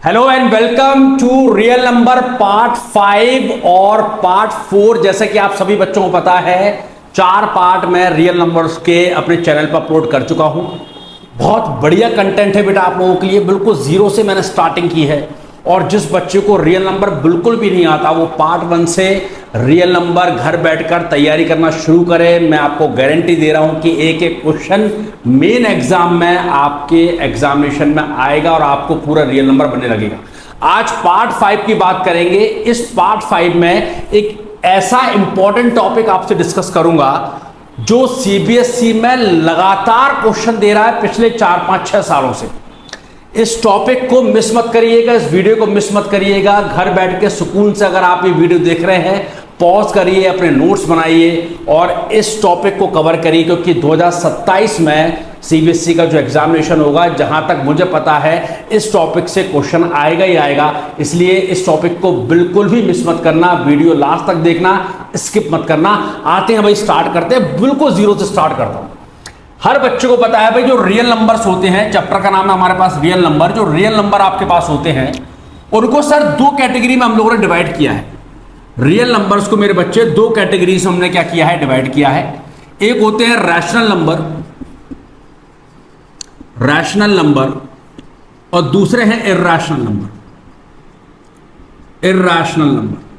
Hello and welcome to real number part 5 और part 4। जैसे कि आप सभी बच्चों को पता है 4 पार्ट मैं रियल नंबर्स के अपने चैनल पर अपलोड कर चुका हूं। बहुत बढ़िया कंटेंट है बेटा आप लोगों के लिए। बिल्कुल जीरो से मैंने स्टार्टिंग की है और जिस बच्चे को रियल नंबर बिल्कुल भी नहीं आता वो पार्ट 1 से रियल नंबर घर बैठकर तैयारी करना शुरू करे। मैं आपको गारंटी दे रहा हूं कि एक एक क्वेश्चन मेन एग्जाम में आपके एग्जामिनेशन में आएगा और आपको पूरा रियल नंबर बनने लगेगा। आज पार्ट 5 की बात करेंगे। इस पार्ट 5 में एक ऐसा इंपॉर्टेंट टॉपिक आपसे डिस्कस करूंगा जो सीबीएसई में लगातार क्वेश्चन दे रहा है पिछले 4, 5, 6 सालों से। इस टॉपिक को मिस मत करिएगा, इस वीडियो को मिस मत करिएगा। घर बैठ के सुकून से अगर आप ये वीडियो देख रहे हैं पॉज करिए, अपने नोट्स बनाइए और इस टॉपिक को कवर करिए, क्योंकि 2027 में सीबीएसई का जो एग्जामिनेशन होगा जहां तक मुझे पता है इस टॉपिक से क्वेश्चन आएगा ही आएगा। इसलिए इस टॉपिक को बिल्कुल भी मिस मत करना, वीडियो लास्ट तक देखना, स्किप मत करना। आते हैं भाई, स्टार्ट करते हैं। बिल्कुल जीरो से स्टार्ट करता हूं। हर बच्चे को पता है भाई जो रियल नंबर्स होते हैं, चैप्टर का नाम है हमारे पास रियल नंबर। जो रियल नंबर आपके पास होते हैं उनको सर 2 कैटेगरी में हम लोगों ने डिवाइड किया है। रियल नंबर्स को मेरे बच्चे 2 कैटेगरी से हमने क्या किया है, डिवाइड किया है। एक होते हैं रैशनल नंबर, रैशनल नंबर, और दूसरे हैं इर्रेशनल नंबर, इर्रेशनल नंबर।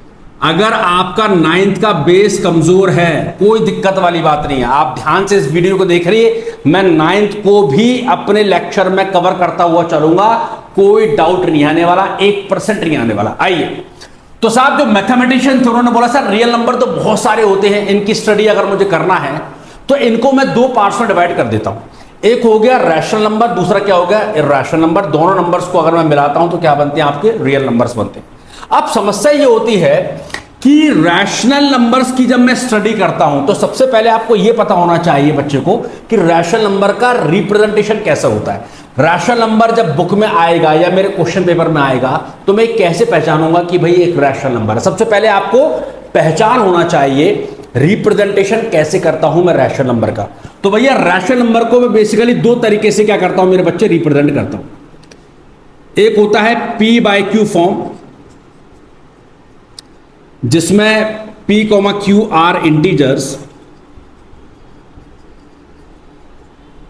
अगर आपका 9th का बेस कमजोर है कोई दिक्कत वाली बात नहीं है, आप ध्यान से इस वीडियो को देख रहिए। मैं 9th को भी अपने लेक्चर में कवर करता हुआ चलूंगा, कोई डाउट नहीं आने वाला, 1% नहीं आने वाला। आइए तो साहब जो मैथमेटिशियन थे उन्होंने बोला सर रियल नंबर तो बहुत सारे होते हैं, इनकी स्टडी अगर मुझे करना है तो इनको मैं 2 पार्ट्स में डिवाइड कर देता हूं। एक हो गया रैशनल नंबर, दूसरा क्या हो गया, इर्रेशनल नंबर। दोनों नंबर्स को अगर मैं मिलाता हूं तो क्या बनते हैं, आपके रियल नंबर्स बनते हैं। अब समस्या ये होती है कि रैशनल नंबर्स की जब मैं स्टडी करता हूं तो सबसे पहले आपको यह पता होना चाहिए बच्चे को कि रैशनल नंबर का रिप्रेजेंटेशन कैसा होता है। रैशनल नंबर जब बुक में आएगा या मेरे क्वेश्चन पेपर में आएगा तो मैं कैसे पहचानूंगा कि भाई एक रैशनल नंबर है। सबसे पहले आपको पहचान होना चाहिए रिप्रेजेंटेशन कैसे करता हूं मैं रैशनल नंबर का। तो भैया रैशनल नंबर को मैं बेसिकली 2 तरीके से क्या करता हूं मेरे बच्चे, रिप्रेजेंट करता हूं। एक होता है P/Q फॉर्म, जिसमें P, Q are integers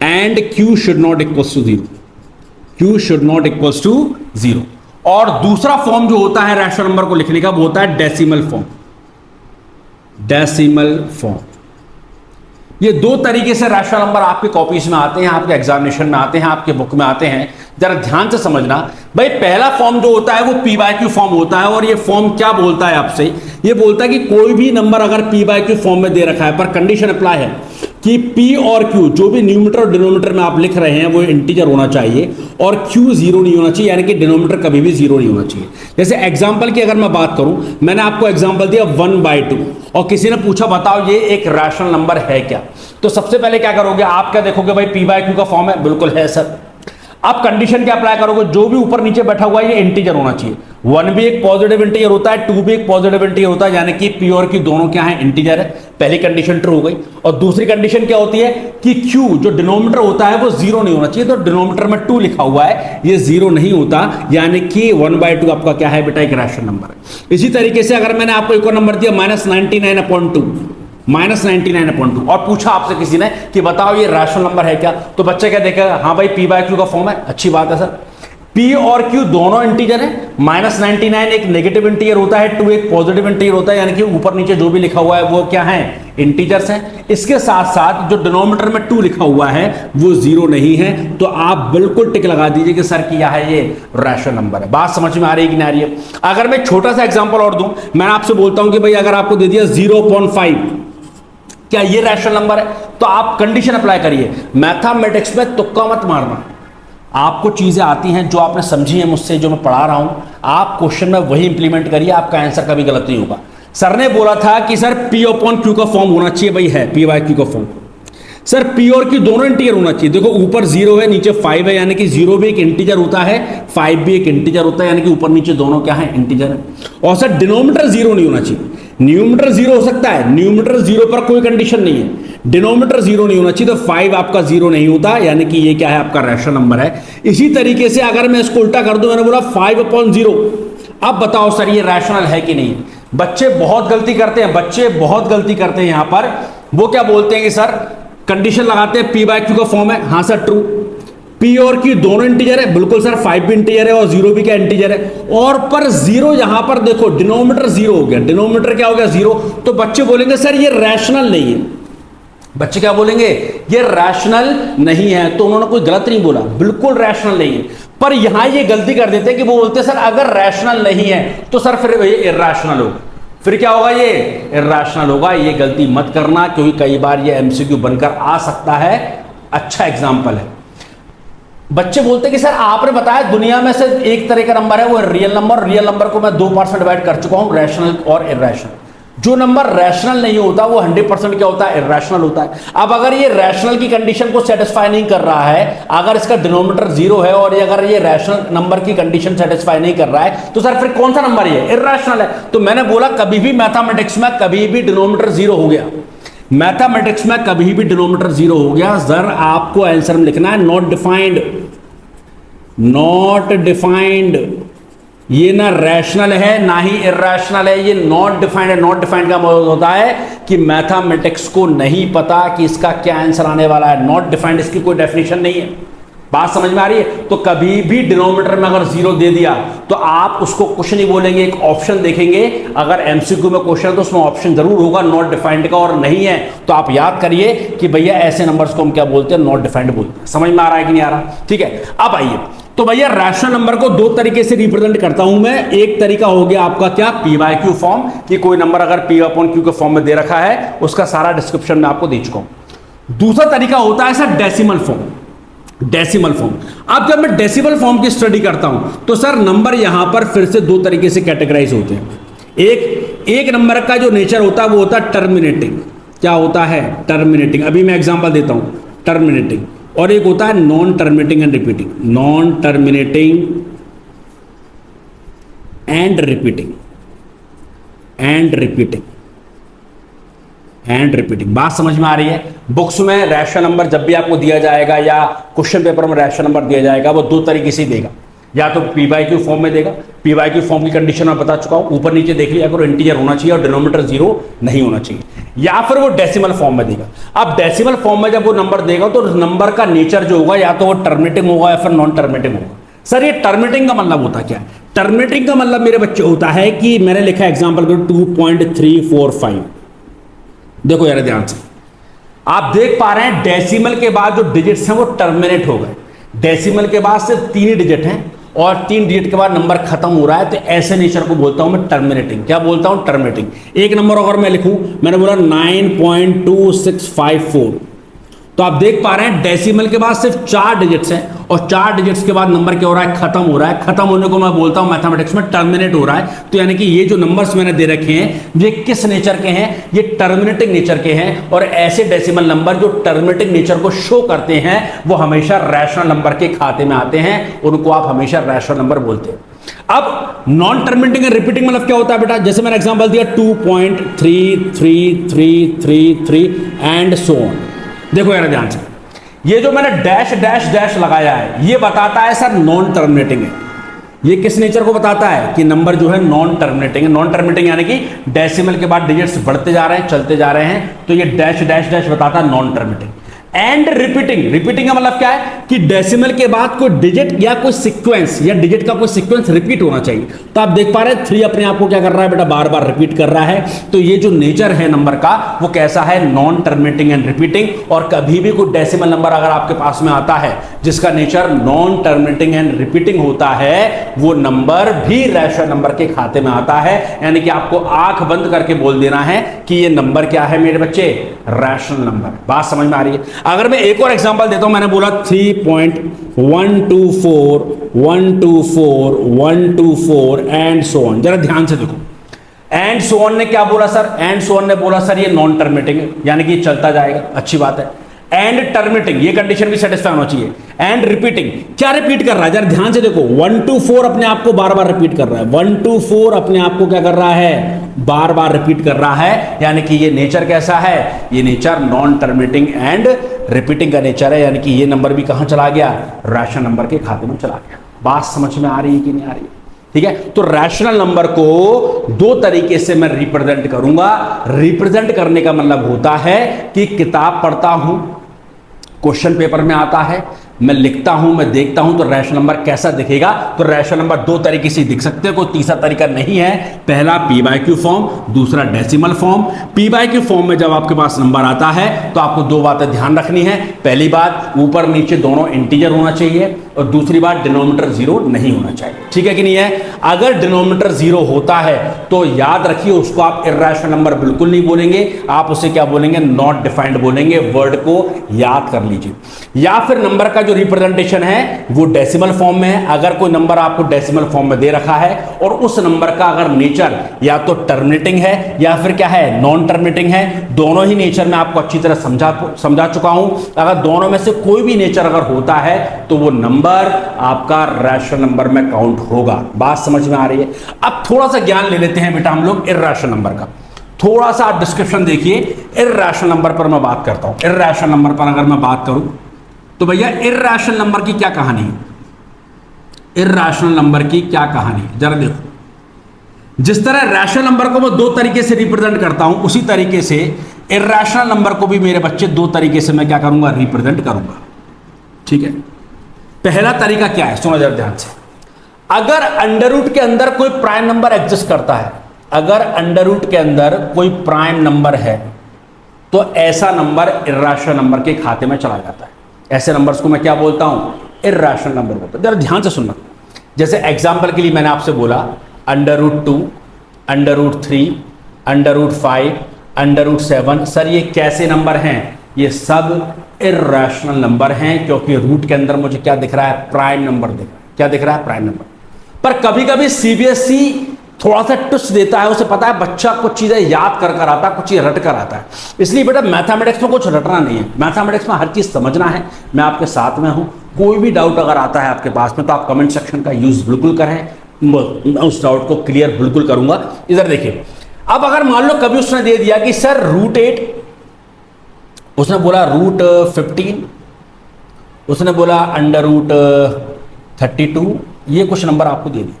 and Q should not equals to 0, Q should not equals to 0। और दूसरा फॉर्म जो होता है रैशनल नंबर को लिखने का वो होता है डेसिमल फॉर्म, डेसिमल फॉर्म। ये 2 तरीके से रैशनल नंबर आपके कॉपीज में आते हैं, आपके एग्जामिनेशन में आते हैं, आपके बुक में आते हैं। जरा ध्यान से समझना भाई। पहला फॉर्म जो होता है वो P/Q फॉर्म होता है और ये फॉर्म क्या बोलता है आपसे, ये बोलता है कि कोई भी नंबर अगर P/Q फॉर्म में दे रखा है पर कंडीशन अप्लाई है कि P और Q जो भी न्यूमरेटर और डिनोमिनेटर में आप लिख रहे हैं वो इंटीजर होना चाहिए और Q 0 नहीं होना चाहिए, यानी कि डिनोमिनेटर कभी भी 0 नहीं होना चाहिए। जैसे एग्जांपल की अगर मैं बात करूं, मैंने आपको एग्जांपल दिया 1/2 और किसी ने पूछा बताओ ये एक रैशनल नंबर है क्या, तो सबसे पहले क्या करोगे, आप क्या देखोगे भाई P/Q का फॉर्म है, बिल्कुल है सर। अब कंडीशन क्या अप्लाई करोगे, जो भी ऊपर नीचे बैठा हुआ है ये इंटीजर होना चाहिए। 1 भी एक पॉजिटिव इंटीजर होता है, 2 भी एक पॉजिटिव इंटीजर होता है, यानी कि P और Q दोनों क्या है, इंटीजर है। पहली कंडीशन ट्रू हो गई। और दूसरी कंडीशन क्या होती है कि Q जो डिनोमिनेटर होता है वो 0 नहीं होना चाहिए, तो डिनोमिनेटर में 2 लिखा हुआ है, ये 0 नहीं होता, यानी कि 1/2 आपका क्या है बेटा, एक रैशनल नंबर है। इसी तरीके से अगर मैंने आपको एक और नंबर दिया -99/2, -99/2 और पूछा आपसे किसी ने कि बताओ ये रैशनल नंबर है क्या, तो बच्चा क्या देखेगा, हाँ भाई P/Q का फॉर्म है, अच्छी बात है सर। P और Q दोनों इंटीजर है, -99 एक नेगेटिव इंटीजर होता है, 2 एक पॉजिटिव इंटीजर होता है, यानी कि ऊपर नीचे जो भी लिखा हुआ है वो क्या है, इंटीजर्स हैं। इसके साथ साथ जो डिनोमिनेटर में 2 लिखा हुआ है वो 0 नहीं है, तो आप बिल्कुल टिक लगा दीजिए कि सर क्या है ये रैशनल नंबर है। बात समझ में आ रही है कि नहीं आ रही है। अगर मैं छोटा सा एग्जाम्पल और दूं, मैं आपसे बोलता हूं कि भाई अगर आपको दे दिया 0.5, क्या ये रैशनल नंबर है, तो आप कंडीशन अप्लाई करिए। मैथमेटिक्स में तुक्का मत मारना, आपको चीजें आती हैं जो आपने समझी है मुझसे, जो मैं पढ़ा रहा हूं, आप क्वेश्चन में वही इंप्लीमेंट करिए, आपका आंसर कभी गलत नहीं होगा। सर ने बोला था कि सर P/Q का फॉर्म होना चाहिए, भाई है P/Q का फॉर्म। सर P और Q दोनों इंटीजर होना चाहिए। देखो ऊपर 0 है, नीचे 5 है, यानी कि 0 भी एक इंटीजर होता है, 5 भी एक इंटीजर होता है, यानी कि ऊपर नीचे दोनों क्या है, इंटीजर है। और सर डिनोमिनेटर 0 नहीं होना चाहिए। न्यूमरेटर जीरो हो सकता है, न्यूमरेटर जीरो पर कोई कंडीशन नहीं है, डिनोमिनेटर जीरो नहीं होना चाहिए, तो 5 आपका जीरो नहीं होता, यानी कि ये क्या है, आपका रैशनल नंबर है। इसी तरीके से अगर मैं इसको उल्टा कर दूं, मैंने बोला 5/0, अब बताओ सर ये रैशनल है कि नहीं। बच्चे बहुत गलती करते हैं, बच्चे बहुत गलती करते हैं यहां पर। वो क्या बोलते हैं कि सर कंडीशन लगाते हैं p/q का फॉर्म है, हां सर ट्रू, p और q दोनों इंटीजर है, बिल्कुल सर, 5 भी इंटीजर है और 0 भी क्या इंटीजर है, और पर जीरो यहां पर देखो डिनोमिनेटर जीरो हो गया, डिनोमिनेटर क्या हो गया, जीरो। तो बच्चे बोलेंगे सर ये रैशनल नहीं है, बच्चे क्या बोलेंगे, ये रैशनल नहीं है। तो उन्होंने कोई गलत नहीं बोला, बिल्कुल रैशनल नहीं है, पर यहां ये गलती कर देते हैं कि वो बोलते हैं सर अगर रैशनल नहीं है तो सर फिर ये इर्रेशनल होगा, फिर क्या होगा, ये इर्रेशनल होगा। ये गलती मत करना, क्योंकि कई बार ये एमसीक्यू बनकर आ सकता है। अच्छा एग्जांपल है, बच्चे बोलते हैं कि सर आपने बताया दुनिया में से एक तरह का नंबर है वो रियल नंबर, रियल नंबर को मैं 2 पार्ट में डिवाइड कर चुका हूं, रैशनल और इर्रेशनल। जो नंबर रैशनल नहीं होता वो 100% क्या होता है, इर्रेशनल होता है। अब अगर ये रैशनल की कंडीशन को सेटिस्फाई नहीं कर रहा है, अगर इसका डिनोमिनेटर जीरो है और ये अगर ये रैशनल नंबर की कंडीशन सेटिस्फाई नहीं कर रहा है, तो सर फिर कौन सा नंबर ये, इर्रेशनल है। तो मैंने बोला कभी भी मैथमेटिक्स में कभी भी डिनोमिनेटर जीरो हो गया, मैथमेटिक्स में कभी भी डिनोमिनेटर जीरो हो गया, सर आपको आंसर में लिखना है नॉट डिफाइंड, नॉट डिफाइंड। ये ना रैशनल है ना ही इर्रेशनल है, ये नॉट डिफाइंड है। नॉट डिफाइंड का मतलब होता है कि मैथमेटिक्स को नहीं पता कि इसका क्या आंसर आने वाला है। नॉट डिफाइंड इसकी कोई डेफिनेशन नहीं है, बात समझ में आ रही है। तो कभी भी डिनोमिनेटर में अगर जीरो दे दिया तो आप उसको कुछ नहीं बोलेंगे, एक ऑप्शन देखेंगे। अगर एमसीक्यू में क्वेश्चन है तो उसमें ऑप्शन जरूर होगा नॉट डिफाइंड का, और नहीं है तो आप याद करिए कि भैया ऐसे नंबर्स को हम क्या बोलते हैं, नॉट डिफाइंड बोलते हैं। समझ में आ रहा है कि नहीं आ रहा, ठीक है। अब आइए, तो भैया रैशनल नंबर को दो तरीके से रिप्रेजेंट करता हूं मैं। एक तरीका हो गया आपका क्या, p/q फॉर्म, कि कोई नंबर अगर p/q के फॉर्म में दे रखा है, उसका सारा डिस्क्रिप्शन में आपको दे चुका हूं। दूसरा तरीका होता है sir decimal form, decimal form. अब जब मैं डेसिमल फॉर्म की स्टडी करता हूं तो सर नंबर यहां पर फिर से दो तरीके से कैटेगराइज होते हैं। एक नंबर का जो नेचर होता है वो होता है टर्मिनेटिंग। क्या होता है, टर्मिनेटिंग। अभी मैं एग्जांपल देता हूं, टर्मिनेटिंग। और एक होता है non terminating and repeating, non terminating and repeating, and repeating, and repeating. बात समझ में आ रही है। बुक्स में रैशनल नंबर जब भी आपको दिया जाएगा या क्वेश्चन पेपर में रैशनल नंबर दिया जाएगा, वो दो तरीके से देगा, या तो p/q फॉर्म में देगा। p/q फॉर्म की कंडीशन मैं बता चुका हूं, ऊपर नीचे देख लिया करो, इंटीजर होना चाहिए और डिनोमिनेटर जीरो नहीं होना चाहिए, या फिर वो डेसिमल फॉर्म में देगा। अब डेसिमल फॉर्म में जब वो नंबर देगा तो नंबर का नेचर जो होगा या तो वो टर्मिनेटिंग होगा या फिर नॉन टर्मिनेटिंग होगा। सर ये टर्मिनेटिंग का मतलब होता क्या है, टर्मिनेटिंग का मतलब मेरे बच्चे होता है कि मैंने लिखा एग्जाम्पल को 2.345। देखो यार ध्यान से, आप देख पा रहे हैं डेसिमल के बाद जो डिजिट्स हैं वो टर्मिनेट हो गए। डेसिमल के बाद सिर्फ 3 ही डिजिट हैं और 3 डिजिट के बाद नंबर खत्म हो रहा है, तो ऐसे नेचर को बोलता हूं मैं टर्मिनेटिंग। क्या बोलता हूं, टर्मिनेटिंग। एक नंबर अगर मैं लिखूं, मैंने बोला 9.2654, तो आप देख पा रहे हैं डेसिमल के बाद सिर्फ 4 डिजिट्स हैं और 4 डिजिट्स के बाद नंबर क्या हो रहा है, खत्म हो रहा है। खत्म होने को मैं बोलता हूं मैथमेटिक्स में टर्मिनेट हो रहा है। तो यानी कि ये जो नंबर्स मैंने दे रखे हैं ये किस नेचर के हैं, ये टर्मिनेटिंग नेचर के हैं। और ऐसे डेसिमल नंबर जो टर्मिनेटिंग नेचर को शो करते हैं वो हमेशा रैशनल नंबर के खाते में आते हैं, उनको आप हमेशा रैशनल नंबर बोलते हैं। अब नॉन टर्मिनेटिंग एंड रिपीटिंग मतलब क्या होता है बेटा, जैसे मैंने एग्जांपल दिया 2.3333 एंड सो ऑन। देखो यार ध्यान से, ये जो मैंने डैश डैश डैश लगाया है ये बताता है सर नॉन टर्मिनेटिंग है। ये किस नेचर को बताता है कि नंबर जो है नॉन टर्मिनेटिंग है। नॉन टर्मिनेटिंग यानी कि डेसिमल के बाद डिजिट्स बढ़ते जा रहे हैं, चलते जा रहे हैं, तो ये डैश डैश डैश बताता है non terminating. And repeating, repeating का मतलब क्या है कि डेसिमल के बाद कोई डिजिट या कोई सीक्वेंस या डिजिट का कोई सीक्वेंस रिपीट होना चाहिए। तो आप देख पा रहे हैं 3 अपने आप को क्या कर रहा है बेटा, बार बार रिपीट कर रहा है। तो ये जो नेचर है नंबर का वो कैसा है, नॉन टर्मिनेटिंग एंड रिपीटिंग। और कभी भी कोई डेसिमल नंबर अगर आपके पास में आता है जिसका nature non terminating and repeating होता है, वो नंबर भी रैशनल नंबर के खाते में आता है। यानी कि आपको आंख बंद करके बोल देना है कि ये नंबर क्या है मेरे बच्चे, रैशनल नंबर। बात समझ में आ रही है। अगर मैं एक और एग्जांपल देता हूं, मैंने बोला 3.124 एंड सो ऑन। जरा ध्यान से देखो, एंड सो ऑन ने क्या बोला सर, एंड सो ऑन ने बोला सर ये नॉन टर्मिनेटिंग है, यानी कि चलता जाएगा। अच्छी बात है। एंड टर्मिनेटिंग, ये कंडीशन भी सेटिस्फाई होना चाहिए, एंड रिपीटिंग। क्या रिपीट कर रहा है जरा ध्यान से देखो, 1 to 4 अपने आप को बार बार रिपीट कर रहा है, 1 to 4 अपने आप को क्या कर रहा है, बार बार रिपीट कर रहा है। यानी कि ये नेचर कैसा है, ये nature non terminating and repeating का नेचर है। यानी कि ये नंबर भी कहां चला गया, रैशनल नंबर के खाते में चला गया। बात समझ में आ रही है कि नहीं आ रही है? ठीक है, तो रैशनल नंबर को दो तरीके से मैं रिप्रेजेंट करूंगा। रिप्रेजेंट करने का मतलब होता है कि किताब पढ़ता हूं, क्वेश्चन पेपर में आता है, मैं लिखता हूं, मैं देखता हूं, तो रैशनल नंबर कैसा दिखेगा। तो रैशनल नंबर दो तरीके से दिख सकते हैं, कोई तीसरा तरीका नहीं है। पहला p/q फॉर्म, दूसरा डेसिमल फॉर्म। p/q फॉर्म में जब आपके पास नंबर आता है तो आपको दो बातें ध्यान रखनी है। पहली बात, ऊपर नीचे दोनों इंटीजर होना चाहिए, और दूसरी बात, डिनोमिनेटर 0 नहीं होना चाहिए। ठीक है कि नहीं है? अगर डिनोमिनेटर 0 होता है तो याद रखिए उसको आप इर्रेशनल नंबर बिल्कुल नहीं बोलेंगे, आप उसे क्या बोलेंगे, नॉट डिफाइंड बोलेंगे। वर्ड को याद कर लीजिए। या फिर नंबर का जो रिप्रेजेंटेशन है वो डेसिमल फॉर्म में है। अगर कोई नंबर आपको डेसिमल फॉर्म में दे रखा है और उस नंबर का अगर नेचर या तो टर्मिनेटिंग है या फिर क्या है, नॉन टर्मिनेटिंग है, दोनों ही नेचर में आपको अच्छी तरह समझा चुका हूं। अगर दोनों में से कोई भी नेचर अगर होता है तो वो नंबर आपका रैशनल नंबर में काउंट होगा। बात समझ में आ रही है? अब थोड़ा सा ज्ञान ले लेते हैं बेटा हम लोग इर्रेशनल नंबर का। थोड़ा सा आप डिस्क्रिप्शन देखिए। इर्रेशनल नंबर पर मैं बात करता हूं। इर्रेशनल नंबर पर अगर मैं बात करूं तो भैया इर्रेशनल नंबर की क्या कहानी है, इर्रेशनल नंबर की क्या कहानी है जरा देखो। जिस तरह रैशनल नंबर को मैं दो तरीके से रिप्रेजेंट करता हूं, उसी तरीके से इर्रेशनल नंबर को भी मेरे बच्चे दो तरीके से मैं क्या करूंगा, रिप्रेजेंट करूंगा। ठीक है, पहला तरीका क्या है, सुनो जरा ध्यान से। अगर अंडर रूट के अंदर कोई प्राइम नंबर एग्जिस्ट करता है, अगर अंडर रूट के अंदर कोई प्राइम नंबर है तो ऐसा नंबर इर्रेशनल नंबर के खाते में चला जाता है। ऐसे नंबर्स को मैं क्या बोलता हूं, इर्रेशनल नंबर बोलता हूं। जरा ध्यान से सुनना। जैसे एग्जांपल के लिए मैंने आपसे बोला √2, √3, √5, √7। सर ये कैसे नंबर हैं? ये सब इर्रेशनल नंबर हैं, क्योंकि रूट के अंदर मुझे क्या दिख रहा है, प्राइम नंबर दिख रहा है। क्या दिख रहा है, प्राइम नंबर। पर कभी कभी सीबीएसई थोड़ा सा ट्विस्ट देता है, उसे पता है बच्चा कुछ चीजें याद कर कर आता है, कुछ चीज रट कर आता है। इसलिए बेटा मैथमेटिक्स में कुछ रटना नहीं है, मैथमेटिक्स में हर चीज समझना है। मैं आपके साथ में हूं, कोई भी डाउट अगर आता है आपके पास में तो आप कमेंट सेक्शन का यूज बिल्कुल करें, मैं उस डाउट को क्लियर बिल्कुल करूंगा। इधर देखिए, अब अगर मान लो कभी उसने दे दिया कि सर √8, उसने बोला √15, उसने बोला √32, ये कुछ नंबर आपको दे दिए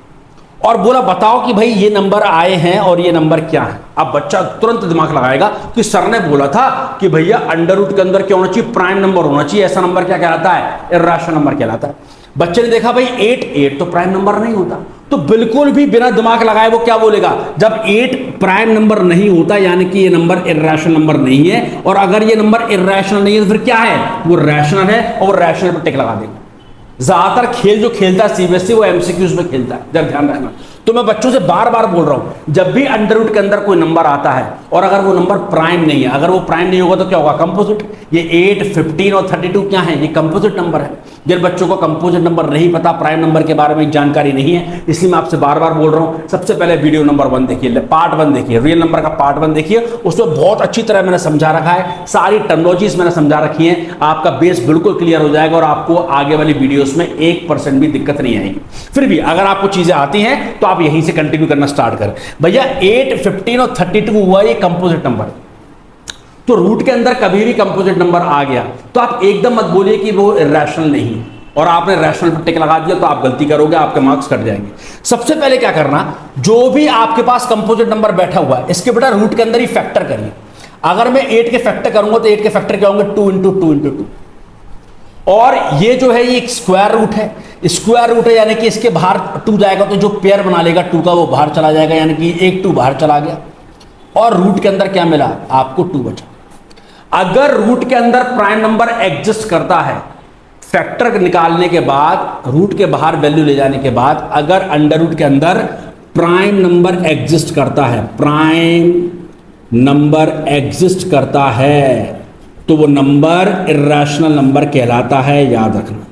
और बोला बताओ कि भाई ये नंबर आए हैं और ये नंबर क्या है। अब बच्चा तुरंत दिमाग लगाएगा कि सर ने बोला था कि भैया अंडर रूट के अंदर क्या होना चाहिए, प्राइम नंबर होना चाहिए। ऐसा नंबर क्या कहलाता है, इर्रेशनल नंबर कहलाता है। बच्चे ने देखा भाई 8 तो प्राइम नंबर नहीं होता, तो बिल्कुल भी बिना दिमाग लगाए वो क्या बोलेगा, जब 8 प्राइम नंबर नहीं होता यानी कि ये नंबर इर्रेशनल नंबर नहीं है। और अगर ये नंबर इर्रेशनल नहीं है तो फिर क्या है, वो रैशनल है, और वो रैशनल पर टिक लगा देगा। ज्यादातर खेल जो खेलता है सीबीएसई वो एमसीक्यूज में खेलता है, जब ध्यान रखना। तो मैं बच्चों से बार बार बोल रहा हूं, जब भी अंडर रूट के अंदर कोई नंबर आता है और अगर वो नंबर प्राइम नहीं है, अगर वो प्राइम नहीं होगा तो क्या होगा, कंपोजिट। ये 8, 15 और 32 क्या है, ये कंपोजिट नंबर है। जिन बच्चों को कंपोजिट नंबर नहीं पता, प्राइम नंबर के बारे में जानकारी नहीं है, इसलिए मैं आपसे बार बार बोल रहा हूं, सबसे पहले वीडियो नंबर 1 देखिए, पार्ट 1 देखिए, रियल नंबर का पार्ट 1 देखिए। उसमें बहुत अच्छी तरह मैंने समझा रखा है, सारी टर्मिनोलॉजीज मैंने समझा रखी है। आपका बेस बिल्कुल क्लियर हो जाएगा और आपको आगे वाली वीडियोस में 1% भी दिक्कत नहीं आएगी। फिर भी अगर आपको चीजें आती हैं तो आप यहीं से कंटिन्यू करना स्टार्ट करें। भैया 8, 15 और 32 हुआ ये कंपोजिट नंबर, तो रूट के अंदर कभी भी कंपोजिट नंबर आ गया तो आप एकदम मत बोलिए कि वो इर्रेशनल नहीं है और आपने रैशनल पर टिक लगा दिया तो आप गलती करोगे, आपके मार्क्स कट जाएंगे। सबसे पहले क्या करना, जो भी आपके पास कंपोजिट नंबर बैठा हुआ है इसके बेटा रूट के अंदर ही फैक्टर करिए। अगर मैं 8 के फैक्टर करूंगा तो 8 के फैक्टर क्या होंगे, 2 × 2 × 2। और ये जो है ये एक स्क्वायर रूट है, स्क्वायर रूट है यानी कि इसके बाहर 2 जाएगा तो जो पेयर बना लेगा 2 का वो बाहर चला जाएगा, यानी कि एक 2 बाहर चला गया और रूट के अंदर क्या मिला आपको, 2 बचा। अगर रूट के अंदर प्राइम नंबर एग्जिस्ट करता है, फैक्टर निकालने के बाद, रूट के बाहर वैल्यू ले जाने के बाद, अगर अंडर रूट के अंदर प्राइम नंबर एग्जिस्ट करता है, प्राइम नंबर एग्जिस्ट करता है तो वो नंबर इर्रेशनल नंबर कहलाता है। याद रखना,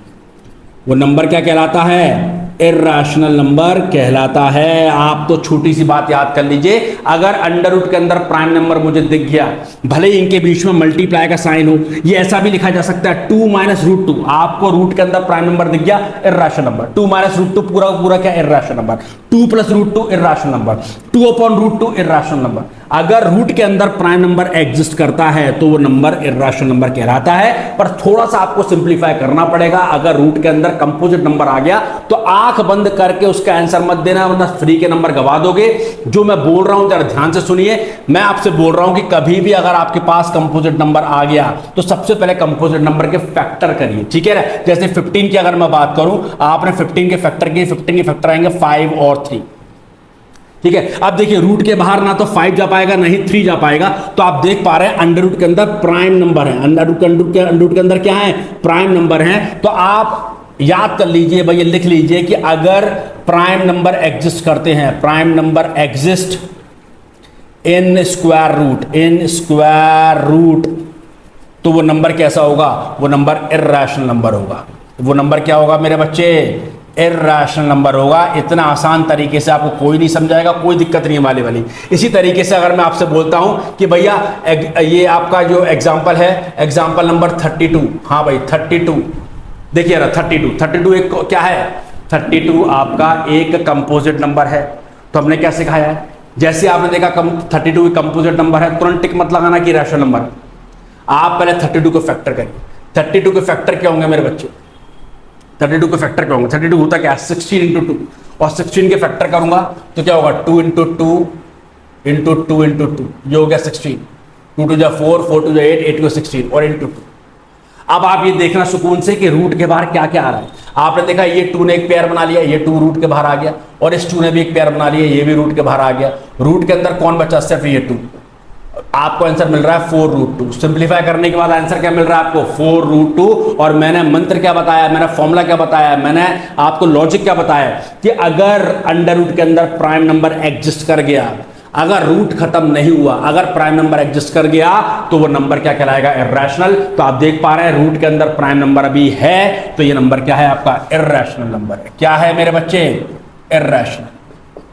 वो नंबर क्या कहलाता है, इर्रेशनल नंबर कहलाता है। आप तो छोटी सी बात याद कर लीजिए, अगर अंडर रूट के अंदर प्राइम नंबर मुझे दिख गया, भले ही इनके बीच में मल्टीप्लाई का साइन हो, ये ऐसा भी लिखा जा सकता है 2 माइनस रूट 2। आपको रूट के अंदर प्राइम नंबर दिख गया, इर्रेशनल नंबर। 2 माइनस रूट 2 पूरा पूरा क्या, irrational number. 2 plus root 2 irrational number. 2 upon root 2 irrational number. अगर रूट के अंदर प्राइम नंबर एग्जिस्ट करता है तो वो नंबर इर्रेशनल नंबर कहलाता है। पर थोड़ा सा आपको सिंप्लीफाई करना पड़ेगा। अगर रूट के अंदर कंपोजिट नंबर आ गया तो आंख बंद करके उसका आंसर मत देना, वरना फ्री के नंबर गवा दोगे। जो मैं बोल रहा हूं जरा ध्यान से सुनिए। मैं आपसे बोल रहा हूं कि कभी भी अगर आपके पास कंपोजिट नंबर आ गया तो सबसे पहले कंपोजिट नंबर के फैक्टर करिए, ठीक है ना। जैसे 15 की अगर मैं बात करूं, आपने 15 के फैक्टर किए, 15 के फैक्टर आएंगे 5 और 3, ठीक है। अब देखिए रूट के बाहर ना तो 5 जा पाएगा ना ही 3 जा पाएगा, तो आप देख पा रहे हैं अंडर रूट के अंदर प्राइम नंबर है। अंडर रूट के अंदर क्या है, प्राइम नंबर है। तो आप याद कर लीजिए भैया, लिख लीजिए कि अगर प्राइम नंबर एग्जिस्ट करते हैं, prime number exist in square root, तो वो नंबर कैसा होगा, वो नंबर इर्रेशनल नंबर होगा। वो नंबर क्या होगा मेरे बच्चे, इर्रेशनल नंबर होगा। इतना आसान तरीके से आपको कोई नहीं समझाएगा, कोई दिक्कत नहीं है वाली। इसी तरीके से अगर मैं आपसे बोलता हूं कि भैया ये आपका जो एग्जांपल है, एग्जांपल नंबर 32, हाँ भाई 32, देखिए ना 32 एक क्या है, 32 आपका एक कंपोजिट नंबर है। तो हमने क्या सिखाया है, जैसे आपने देखा 32 एक कंपोजिट नंबर है, तुरंत टिक मत लगाना कि रैशनल नंबर। आप पहले 32 को फैक्टर करिए। 32 के फैक्टर क्या होंगे मेरे बच्चे, 32 के फैक्टर क्या होंगे, 32 होता क्या है 16 इंटू 2, और 16 के फैक्टर करूंगा तो क्या होगा 2 इंटू 2 इंटू 2 इंटू 2, ये हो गया 16। 2 टू जा 4, 4 टू जा 8, 8 को 16 और इंटू 2। अब आप ये देखना सुकून से कि रूट के बाहर क्या क्या आ रहा है। आपने देखा ये 2 ने एक पेयर बना लिया, ये 2 रूट के बाहर आ गया, और इस 2 ने भी एक पेयर बना लिया, ये भी रूट के बाहर आ गया। रूट के अंदर कौन बचा, सिर्फ ये 2। आपको आंसर मिल रहा है 4 रूट 2। सिंप्लीफाई करने के बाद आंसर क्या मिल रहा है आपको, 4 रूट 2। और मैंने मंत्र क्या बताया, मैंने फॉर्मूला क्या बताया, मैंने आपको लॉजिक क्या बताया कि अगर अंडर रूट के अंदर प्राइम नंबर एग्जिस्ट कर गया, अगर रूट खत्म नहीं हुआ, अगर प्राइम नंबर एग्जिस्ट कर गया तो वो नंबर क्या कहलाएगा, इर्रेशनल। तो आप देख पा रहे हैं रूट के अंदर प्राइम नंबर अभी है, तो ये नंबर क्या है आपका, इर्रेशनल नंबर है। क्या है मेरे बच्चे, इर्रेशनल,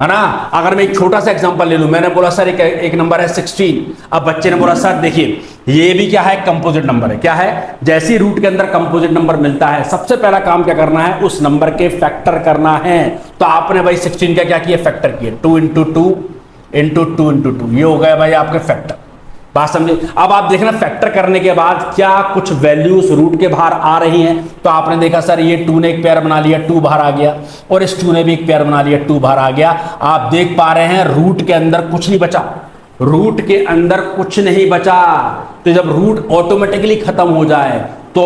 है ना। अगर मैं एक छोटा सा एग्जांपल ले लूं, मैंने बोला सर एक नंबर है 16। अब बच्चे ने बोला सर देखिए ये भी क्या है, कंपोजिट नंबर है। क्या है, जैसे ही रूट के अंदर कंपोजिट नंबर मिलता है, सबसे पहला काम क्या करना है, उस नंबर के फैक्टर करना है। तो आपने भाई 16 का क्या किया, फैक्टर किया, 2 इंटू 2 इंटू 2 इंटू 2, ये हो गया भाई आपके फैक्टर। बात समझे। अब आप देखना फैक्टर करने के बाद क्या कुछ वैल्यूज रूट के बाहर आ रही हैं। तो आपने देखा सर ये 2 ने एक पेयर बना लिया, 2 बाहर आ गया, और इस 2 ने भी एक पेयर बना लिया, 2 बाहर आ गया। आप देख पा रहे हैं रूट के अंदर कुछ नहीं बचा, रूट के अंदर कुछ नहीं बचा। तो जब रूट ऑटोमेटिकली खत्म हो जाए तो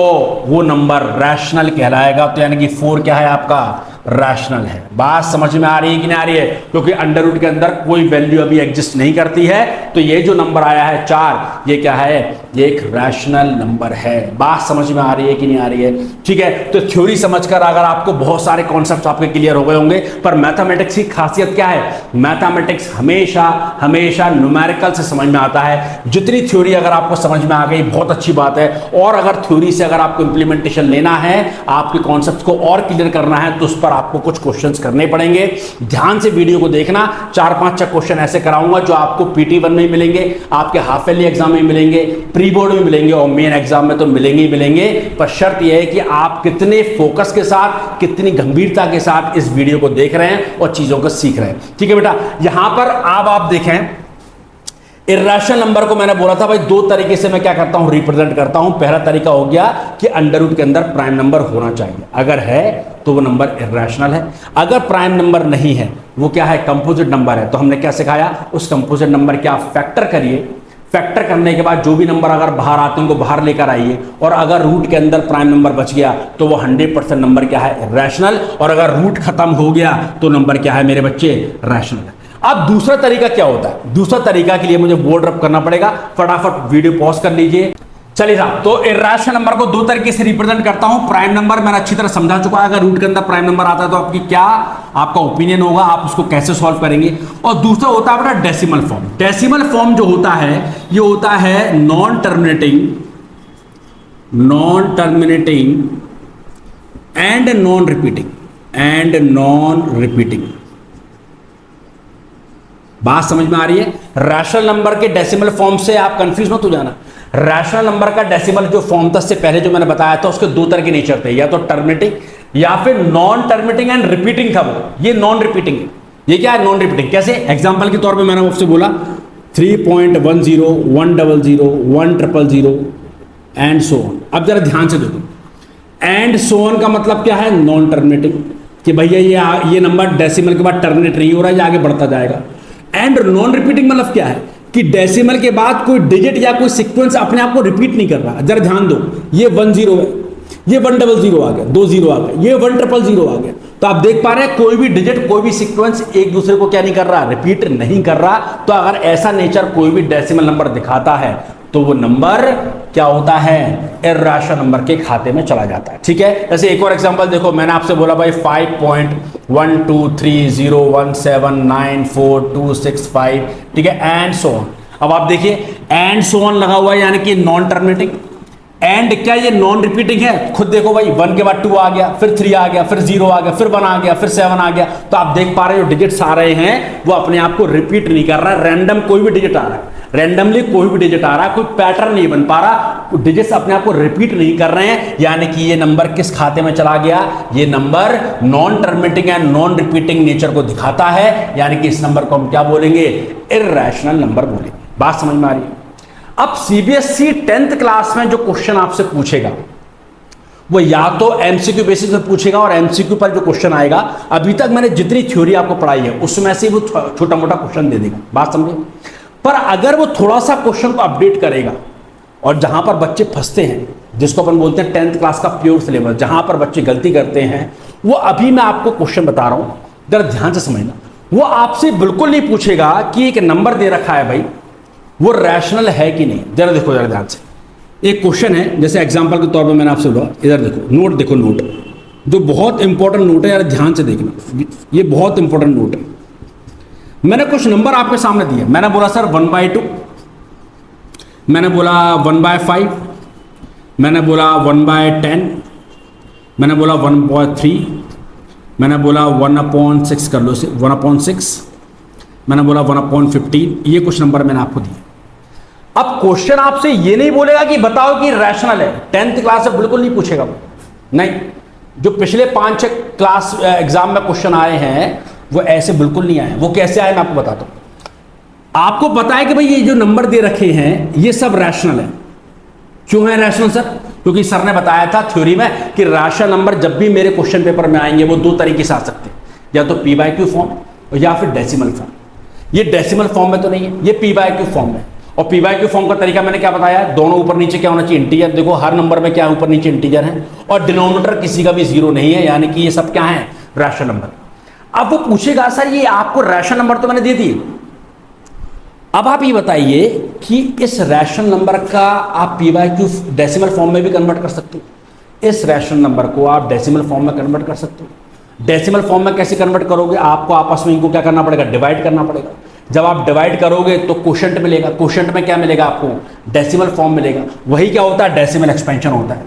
वो नंबर रैशनल कहलाएगा। तो यानी कि 4 क्या है आपका, रैशनल है। बात समझ में आ रही है कि नहीं आ रही है, क्योंकि अंडर रूट के अंदर कोई वैल्यू अभी एग्जिस्ट नहीं करती है। तो ये जो नंबर आया है 4, ये क्या है, ये एक रैशनल नंबर है। बात समझ में आ रही है कि नहीं आ रही है, ठीक है। तो थ्योरी समझकर अगर आपको बहुत सारे कॉन्सेप्ट्स आपके क्लियर हो गए होंगे। पर मैथमेटिक्स की खासियत क्या है, मैथमेटिक्स हमेशा हमेशा न्यूमेरिकल से समझ में आता है। जितनी थ्योरी अगर आपको समझ में आ गई बहुत अच्छी बात है, और अगर थ्योरी से अगर आपको इंप्लीमेंटेशन लेना है, आपके कॉन्सेप्ट को और क्लियर करना है, तो उस पर आपको कुछ क्वेश्चंस करने पड़ेंगे। ध्यान से वीडियो को देखना, 4-5 क्वेश्चन ऐसे कराऊंगा जो आपको PT1 में मिलेंगे, आपके हाफ ईयरली एग्जाम में मिलेंगे, प्री बोर्ड में मिलेंगे, और मेन एग्जाम में तो मिलेंगे ही मिलेंगे। पर शर्त यह है कि आप कितने फोकस के साथ, कितनी गंभीरता के साथ इस वीडियो को देख रहे हैं और चीजों को सीख रहे हैं, ठीक है बेटा। यहां पर अब आप देखें इर्रेशनल नंबर को मैंने बोला था भाई 2 तरीके से मैं क्या करता हूं, रिप्रेजेंट करता हूं। पहला तरीका हो गया कि अंडर रूट के अंदर प्राइम नंबर होना चाहिए, अगर है तो वो नंबर इर्रेशनल है। अगर प्राइम नंबर नहीं है, वो क्या है, कंपोजिट नंबर है। तो हमने क्या सिखाया, उस कंपोजिट नंबर के आप फैक्टर करिए। फैक्टर करने के बाद जो भी नंबर अगर बाहर आते हैं उनको बाहर लेकर आइए, और अगर रूट के अंदर प्राइम नंबर बच गया तो वो 100% नंबर क्या है, इर्रेशनल। और अगर रूट खत्म हो गया तो नंबर क्या है मेरे बच्चे, रैशनल है। अब दूसरा तरीका क्या होता है, दूसरा तरीका के लिए मुझे बोर्ड रब करना पड़ेगा। फटाफट वीडियो पॉज कर लीजिए। चलिए साहब, तो इर्रेशनल नंबर को 2 तरीके से रिप्रेजेंट करता हूं। प्राइम नंबर मैंने अच्छी तरह समझा चुका है, अगर रूट के अंदर प्राइम नंबर आता है तो आपकी क्या, आपका ओपिनियन होगा, आप उसको कैसे सॉल्व करेंगे। और दूसरा होता है अपना डेसिमल फॉर्म। डेसिमल फॉर्म जो होता है, ये होता है non terminating and non repeating. And non repeating. बात समझ में आ रही है? रैशनल नंबर के डेसिमल फॉर्म से आप कंफ्यूज मत हो जाना। रैशनल नंबर का डेसिमल जो फॉर्म था इससे पहले जो मैंने बताया था उसके दो तरह के नेचर थे, या तो टर्मिनेटिंग या फिर नॉन टर्मिनेटिंग एंड रिपीटिंग था वो। ये नॉन रिपीटिंग है। ये क्या है? Non repeating. कैसे? एग्जांपल के तौर पे मैंने आपसे बोला 3.10 100 100 एंड सो ऑन। अब जरा ध्यान से देखो, एंड सो ऑन का मतलब क्या है? नॉन टर्मिनेटिंग, कि भैया ये नंबर डेसिमल के बाद टर्मिनेट नहीं हो रहा है, ये आगे बढ़ता जाएगा। एंड नॉन रिपीटिंग मतलब क्या है? कि डेसिमल के बाद कोई डिजिट या कोई सीक्वेंस अपने आप को रिपीट नहीं कर रहा। जरा ध्यान दो, ये 10 है, ये 100 आ गया, 20 आ गया, ये 1000 आ गया। तो आप देख पा रहे हैं कोई भी डिजिट, कोई भी सीक्वेंस एक दूसरे को क्या नहीं कर रहा? रिपीट नहीं कर रहा। तो अगर ऐसा नेचर कोई भी डेसिमल नंबर दिखाता है तो वो नंबर क्या होता है? इर्रेशनल नंबर के खाते में चला जाता है। ठीक है, जैसे एक और एग्जांपल देखो, मैंने आपसे बोला भाई 5.12301794265, ठीक है, एंड सो ऑन। अब आप देखिए एंड सो ऑन लगा हुआ है, यानी कि नॉन टर्मिनेटिंग। एंड क्या ये नॉन रिपीटिंग है? खुद देखो भाई, 1 के बाद 2 आ गया, फिर 3 आ गया, फिर 0 आ गया, फिर 1 आ गया, फिर 7 आ गया। तो आप देख पा रहे हो जो डिजिट्स आ रहे हैं वो अपने आप को रिपीट नहीं कर रहा है। रैंडम कोई भी डिजिट आ रहा है, रैंडमली कोई भी डिजिट आ रहा है, कोई पैटर्न नहीं बन पा रहा, डिजिट्स अपने आप को रिपीट नहीं कर रहे हैं, यानी कि ये नंबर किस खाते में चला गया? ये number non terminating and non repeating nature को दिखाता है, यानी कि इस नंबर को हम क्या बोलेंगे? इर्रेशनल नंबर बोलेंगे। बात समझ में आ रही है? अब सीबीएसई 10th क्लास में जो क्वेश्चन आपसे पूछेगा वो या तो एमसीक्यू बेसिस पे पूछेगा, और एमसीक्यू पर जो क्वेश्चन आएगा, अभी तक मैंने जितनी थ्योरी आपको पढ़ाई है उसमें से वो छोटा मोटा क्वेश्चन दे देगा। बात समझे? पर अगर वो थोड़ा सा क्वेश्चन को अपडेट करेगा, और जहां पर बच्चे फंसते हैं, जिसको अपन बोलते हैं 10th क्लास का प्योर सिलेबस, जहां पर बच्चे गलती करते हैं, वो अभी मैं आपको क्वेश्चन बता रहा हूं, जरा ध्यान से समझना। वो आपसे बिल्कुल नहीं पूछेगा कि एक नंबर दे रखा है भाई, वो रैशनल है कि नहीं। जरा देखो, जरा ध्यान से, एक क्वेश्चन है, जैसे एग्जांपल के तौर पे मैंने आपसे बोला, इधर देखो, नोट देखो, नोट जो बहुत इंपॉर्टेंट नोट है, यार ध्यान से देखना, ये बहुत इंपॉर्टेंट नोट है। मैंने कुछ नंबर आपके सामने दिए, मैंने बोला सर 1/2, मैंने बोला 1/5, मैंने बोला 1/10, मैंने बोला 1/3, मैंने बोला 1/6 कर लो, 1/6, मैंने बोला 1/15। ये कुछ नंबर मैंने आपको दिए। अब क्वेश्चन आपसे ये नहीं बोलेगा कि बताओ कि रैशनल है, 10th क्लास से बिल्कुल नहीं पूछेगा वो, नहीं। जो पिछले 5-6 क्लास एग्जाम में क्वेश्चन आए हैं वो ऐसे बिल्कुल नहीं आए। वो कैसे आए मैं आपको बताता हूं। आपको पता है कि भाई ये जो नंबर दे रखे हैं ये सब रैशनल है। क्यों है रैशनल सर? क्योंकि सर ने बताया था थ्योरी में कि रैशनल नंबर जब भी मेरे क्वेश्चन पेपर में आएंगे वो दो तरीके से आ सकते हैं, या तो p/q फॉर्म या फिर डेसिमल फॉर्म। ये डेसिमल फॉर्म में तो नहीं है, ये p/q फॉर्म में। और p/q फॉर्म का तरीका मैंने क्या बताया? दोनों ऊपर नीचे क्या होना चाहिए? इंटीजर। देखो हर नंबर में क्या ऊपर नीचे इंटीजर है, और डिनोमिनेटर किसी का भी 0 नहीं है, यानी कि ये सब क्या है? Rational number. अब वो पूछेगा सर ये आपको रैशनल नंबर तो मैंने दे दिए, अब आप ये बताइए कि इस रैशनल नंबर का आप p/q डेसिमल फॉर्म में भी कन्वर्ट कर सकते हो। इस रैशनल नंबर को आप डेसिमल फॉर्म में कन्वर्ट कर सकते हो। डेसिमल फॉर्म में कैसे कन्वर्ट करोगे? आपको आपस में इनको क्या करना पड़ेगा? डिवाइड करना पड़ेगा। जब आप डिवाइड करोगे तो क्वोशंट मिलेगा, क्वोशंट में क्या मिलेगा आपको? डेसिमल फॉर्म मिलेगा। वही क्या होता है? डेसिमल एक्सपेंशन होता है।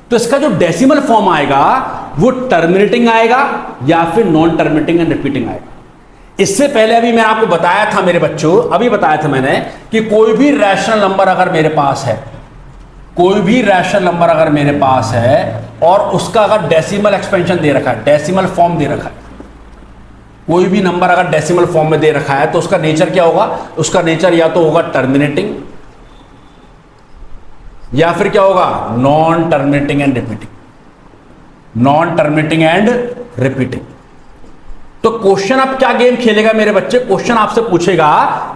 तो इसका जो डेसिमल फॉर्म आएगा वो टर्मिनेटिंग आएगा या फिर नॉन टर्मिनेटिंग एंड रिपीटिंग आएगा। इससे पहले अभी मैंने आपको बताया था मेरे बच्चों, अभी बताया था मैंने कि कोई भी रैशनल नंबर अगर मेरे पास है, कोई भी रैशनल नंबर अगर मेरे पास है और उसका अगर डेसिमल एक्सपेंशन दे रखा है, डेसिमल फॉर्म दे रखा है, कोई भी नंबर अगर डेसिमल फॉर्म में दे रखा है तो उसका नेचर क्या होगा? उसका नेचर या तो होगा टर्मिनेटिंग या फिर क्या होगा? Non terminating and repeating. Non terminating and repeating. तो क्वेश्चन अब क्या गेम खेलेगा मेरे बच्चे? क्वेश्चन आपसे पूछेगा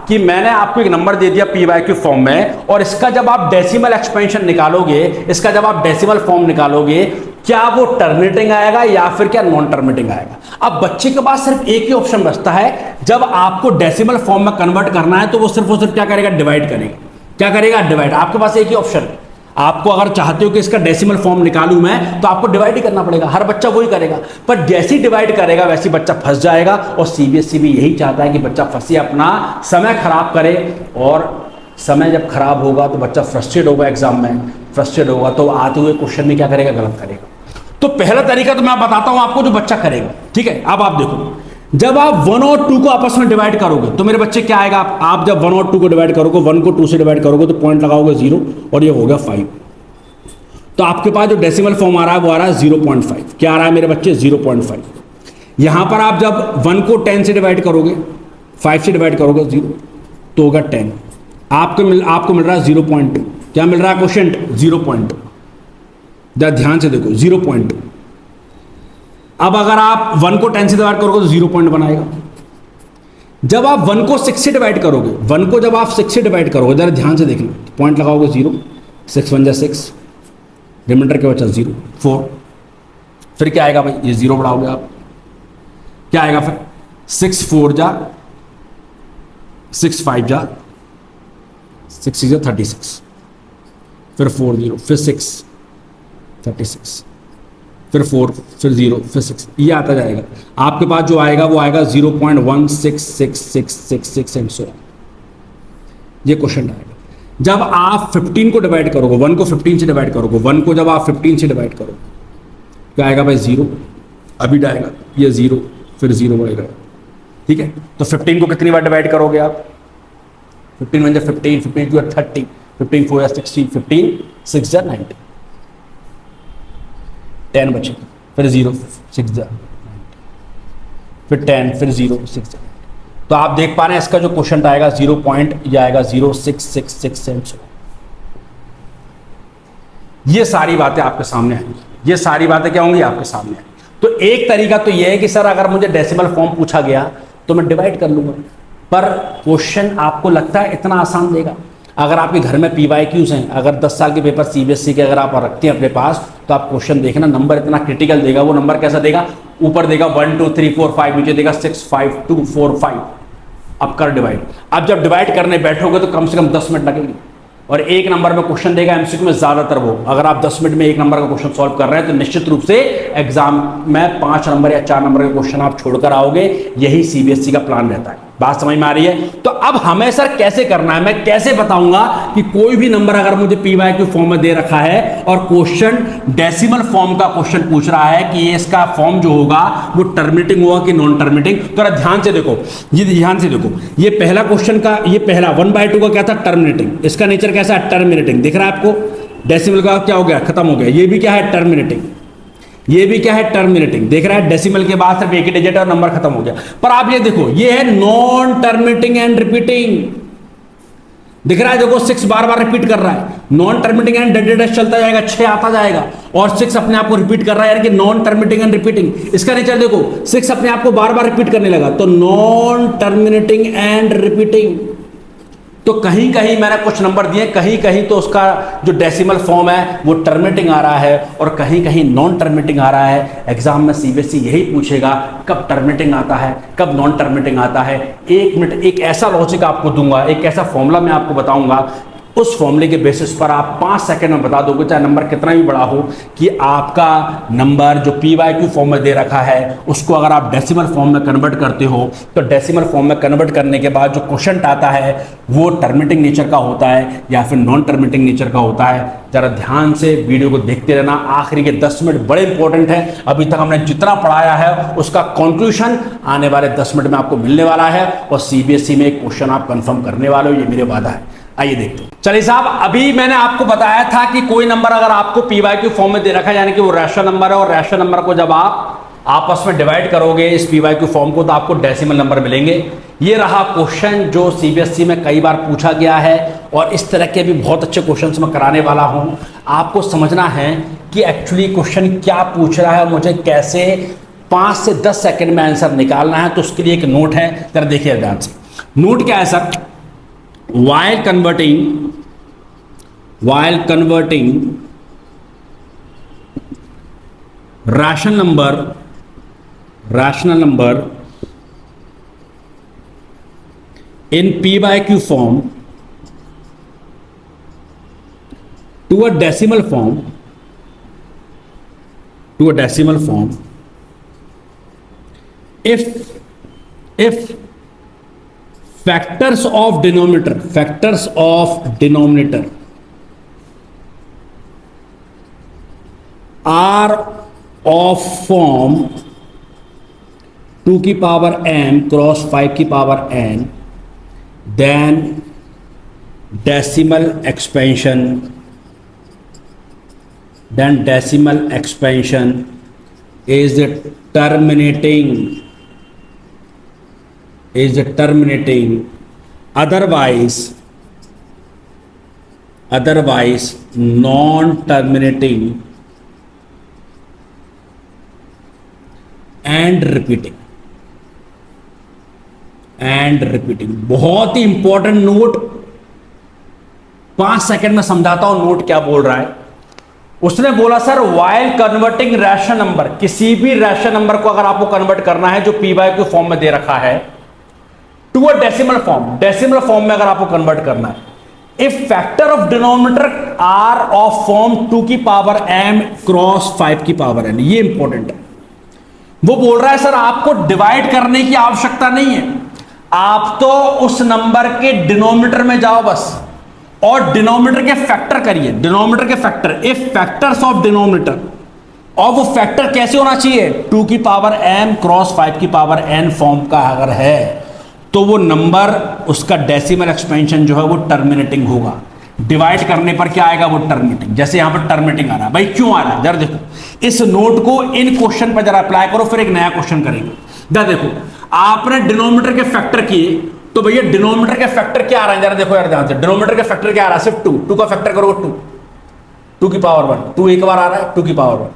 कि मैंने आपको एक नंबर दे दिया p/q फॉर्म में, और इसका जब आप डेसिमल एक्सपेंशन निकालोगे, इसका जब आप डेसिमल फॉर्म निकालोगे, क्या वो टर्मिनेटिंग आएगा या फिर क्या नॉन टर्मिनेटिंग आएगा? अब बच्चे के पास सिर्फ एक ही ऑप्शन बचता है, जब आपको डेसिमल फॉर्म में कन्वर्ट करना है तो वो सिर्फ और सिर्फ क्या करेगा? डिवाइड करेगा। क्या करेगा? डिवाइड। आपके पास एक ही ऑप्शन है। आपको अगर चाहते हो कि इसका डेसिमल फॉर्म निकालूं मैं, तो आपको डिवाइड ही करना पड़ेगा। हर बच्चा वही करेगा, पर जैसे ही डिवाइड करेगा वैसे ही बच्चा फंस जाएगा। और सीबीएसई भी यही चाहता है कि बच्चा फंसे, अपना समय खराब करे, और समय जब खराब होगा तो बच्चा फ्रस्ट्रेट होगा, एग्जाम में फ्रस्ट्रेट होगा तो आते हुए क्वेश्चन में क्या करेगा? गलत करेगा। तो पहला तरीका तो मैं बताता हूं आपको जो बच्चा करेगा, ठीक है। अब आप देखो, जब आप 1 और 2 को आपस में डिवाइड करोगे तो मेरे बच्चे क्या आएगा, आप जब 1 और 2 को डिवाइड करोगे, 1 को 2 से डिवाइड करोगे तो पॉइंट लगाओगे 0 और ये हो गया 5। तो आपके पास जो डेसिमल फॉर्म आ रहा है वो आ रहा है 0.5। क्या आ रहा है मेरे बच्चे, 0.5। यहां पर आप जब 1 को 10 से डिवाइड करोगे, 5 से डिवाइड करोगे 0 तो होगा 10। आपको मिल रहा है 0.2। क्या मिल रहा है क्वेश्चन, 0.2। ध्यान से देखो 0.2। अब अगर आप 1 को 10 से डिवाइड करोगे तो 0.1 आएगा। जब आप 1 को 6 से डिवाइड करोगे, 1 को जब आप 6 से डिवाइड करोगे, जरा ध्यान से देखना, पॉइंट लगाओगे 0, 6 1 जा 6, रिमाइंडर के बचा 0 4। फिर क्या आएगा भाई, ये 0 बढ़ाओगे आप, क्या आएगा फिर, 6 4 जा 6 5 जा 6 6 36, फिर 4 0, फिर 6 36, फिर 4, फिर 0, फिर 6, ये आता जाएगा। आपके पास जो आएगा वो आएगा 0.16666 एंड सो। ये क्वेश्चन आएगा। जब आप 15 को डिवाइड करोगे, 1 को 15 से डिवाइड करोगे, 1 को जब आप 15 से डिवाइड करोगे क्या आएगा भाई, 0 अभी आएगा, ये 0 फिर 0 बढ़ेगा, ठीक है। तो 15 को कितनी बार डिवाइड करोगे आप, 15 1 15, 15 2 30, 15 4 60, 15 6 90, 10 बचे, फिर 0 6 जा, फिर 10, फिर 0 6 जा। तो आप देख पा रहे हैं इसका जो क्वेश्चन आएगा 0 पॉइंट, ये आएगा 0.666। ये सारी बातें आपके सामने आएंगी, ये सारी बातें क्या होंगी आपके सामने आएंगी। तो एक तरीका तो ये है कि सर अगर मुझे डेसिमल फॉर्म पूछा गया तो मैं डिवाइड कर लूंगा, पर क्वेश्चन आपको लगता है इतना आसान देगा? अगर आपके घर में PYQs हैं, अगर 10 साल के पेपर CBSE के अगर आप रखते हैं अपने पास, तो आप क्वेश्चन देखना, नंबर इतना क्रिटिकल देगा। वो नंबर कैसा देगा, ऊपर देगा 1 2 3 4 5, नीचे देगा 6 5 2 4 5। अब कर डिवाइड। अब जब डिवाइड करने बैठोगे तो कम से कम 10 मिनट लगेंगे, और एक नंबर में क्वेश्चन देगा MCQ में ज्यादातर वो। अगर आप 10 मिनट में एक नंबर का क्वेश्चन सॉल्व कर रहे हैं तो निश्चित रूप से एग्जाम में 5 नंबर या 4 नंबर के क्वेश्चन आप छोड़कर आओगे। यही CBSE का प्लान रहता है। बात समझ में आ रही है? तो अब हमें सर कैसे करना है, मैं कैसे बताऊंगा कि कोई भी नंबर अगर मुझे PYQ फॉर्म में दे रखा है और क्वेश्चन डेसिमल फॉर्म का क्वेश्चन पूछ रहा है कि ये इसका फॉर्म जो होगा वो टर्मिनेटिंग होगा कि नॉन टर्मिनेटिंग। तो ध्यान से देखो, ये ध्यान से देखो, ये पहला क्वेश्चन का, ये पहला 1/2 का क्या था, टर्मिनेटिंग। इसका नेचर कैसा है, टर्मिनेटिंग। दिख रहा है आपको? डेसिमल का क्या हो गया, खत्म हो गया। ये भी क्या है, टर्मिनेटिंग। ये भी क्या है, टर्मिनेटिंग। देख रहा है, डेसिमल के बाद सिर्फ एक ही डिजिट और नंबर खत्म हो गया। पर आप ये देखो, ये है नॉन टर्मिनेटिंग एंड रिपीटिंग। दिख रहा है, देखो 6 बार बार रिपीट कर रहा है। नॉन टर्मिनेटिंग एंड डेड चलता जाएगा, 6 आता जाएगा, और 6 अपने आप को रिपीट कर रहा है, यानी कि नॉन टर्मिनेटिंग एंड रिपीटिंग। इसका नेचर देखो, 6 अपने आप को बार बार रिपीट करने लगा, तो नॉन टर्मिनेटिंग एंड रिपीटिंग। तो कहीं कहीं मैंने कुछ नंबर दिए, कहीं कहीं तो उसका जो डेसिमल फॉर्म है वो टर्मिनेटिंग आ रहा है और कहीं कहीं नॉन टर्मिनेटिंग आ रहा है। एग्जाम में CBSE यही पूछेगा कब टर्मिनेटिंग आता है, कब नॉन टर्मिनेटिंग आता है। 1 मिनट एक ऐसा लॉजिक आपको दूंगा, एक ऐसा फॉर्मूला मैं आपको बताऊंगा, उस फॉर्मूले के बेसिस पर आप 5 सेकंड में बता दोगे, चाहे नंबर कितना भी बड़ा हो, कि आपका नंबर जो PYQ फॉर्म में दे रखा है उसको अगर आप डेसिमल फॉर्म में कन्वर्ट करते हो तो डेसिमल फॉर्म में कन्वर्ट करने के बाद जो क्वेश्चन आता है वो टर्मिनेटिंग नेचर का होता है या फिर नॉन टर्मिनेटिंग नेचर का होता है। जरा ध्यान से वीडियो को देखते रहना, आखिरी के 10 मिनट बड़े इंपॉर्टेंट है। अभी तक हमने जितना पढ़ाया है उसका कंक्लूजन आने वाले 10 मिनट में आपको मिलने वाला है और CBSE में एक क्वेश्चन आप कंफर्म करने वाले हो, ये मेरे वादा है। आइए देखते हैं। चलिए साहब, अभी मैंने आपको बताया था कि कोई नंबर अगर आपको PYQ फॉर्म में दे रखा है, यानी कि वो रैशनल नंबर है, और रैशनल नंबर को जब आप आपस में डिवाइड करोगे इस PYQ फॉर्म को तो आपको डेसिमल नंबर मिलेंगे। ये रहा क्वेश्चन जो CBSE में कई बार पूछा गया है और इस तरह के भी बहुत अच्छे क्वेश्चंस मैं कराने वाला हूं। आपको समझना है कि एक्चुअली क्वेश्चन क्या पूछ रहा है, मुझे कैसे 5 से 10 सेकंड में आंसर निकालना है। तो उसके लिए एक नोट है, जरा देखिए ध्यान से। नोट क्या है sir? while converting rational number in PYQ form to a decimal form if factors of denominator are of form 2 की पावर m क्रॉस 5 की power n, then decimal expansion is the terminating, otherwise non-terminating and repeating. बहुत ही important note, 5 second में समझाता हूं note क्या बोल रहा है। उसने बोला sir while converting rational number, किसी भी रैशनल नंबर को अगर आपको कन्वर्ट करना है जो पी बाय क्यू फॉर्म में दे रखा है टू अ डेसिमल फॉर्म में अगर आपको कन्वर्ट करना है, if factor of denominator are of form 2 की पावर m क्रॉस 5 की पावर n, ये इंपॉर्टेंट है। वो बोल रहा है सर आपको डिवाइड करने की आवश्यकता नहीं है, आप तो उस नंबर के डिनोमिनेटर में जाओ बस और डिनोमिनेटर के फैक्टर करिए, डिनोमिनेटर के factor, if factors of denominator, और वो फैक्टर कैसे होना चाहिए 2 की पावर m क्रॉस 5 की पावर n फॉर्म का अगर है तो वो नंबर, उसका डेसिमल एक्सपेंशन जो है वो टर्मिनेटिंग होगा। डिवाइड करने पर क्या आएगा, वो टर्मिनेटिंग। जैसे यहां पर टर्मिनेटिंग आ रहा है, भाई क्यों आ रहा है जरा देखो, इस नोट को इन क्वेश्चन पर जरा अप्लाई करो, फिर एक नया क्वेश्चन करेंगे। जरा देखो आपने डिनोमिनेटर के फैक्टर किए तो भैया डिनोमिनेटर के फैक्टर क्या आ रहा है, जरा देखो यार ध्यान से, डिनोमिनेटर के फैक्टर क्या आ रहा है, सिर्फ 2 का फैक्टर करो 2 की पावर 1, 2 एक बार आ रहा है 2 की पावर 1।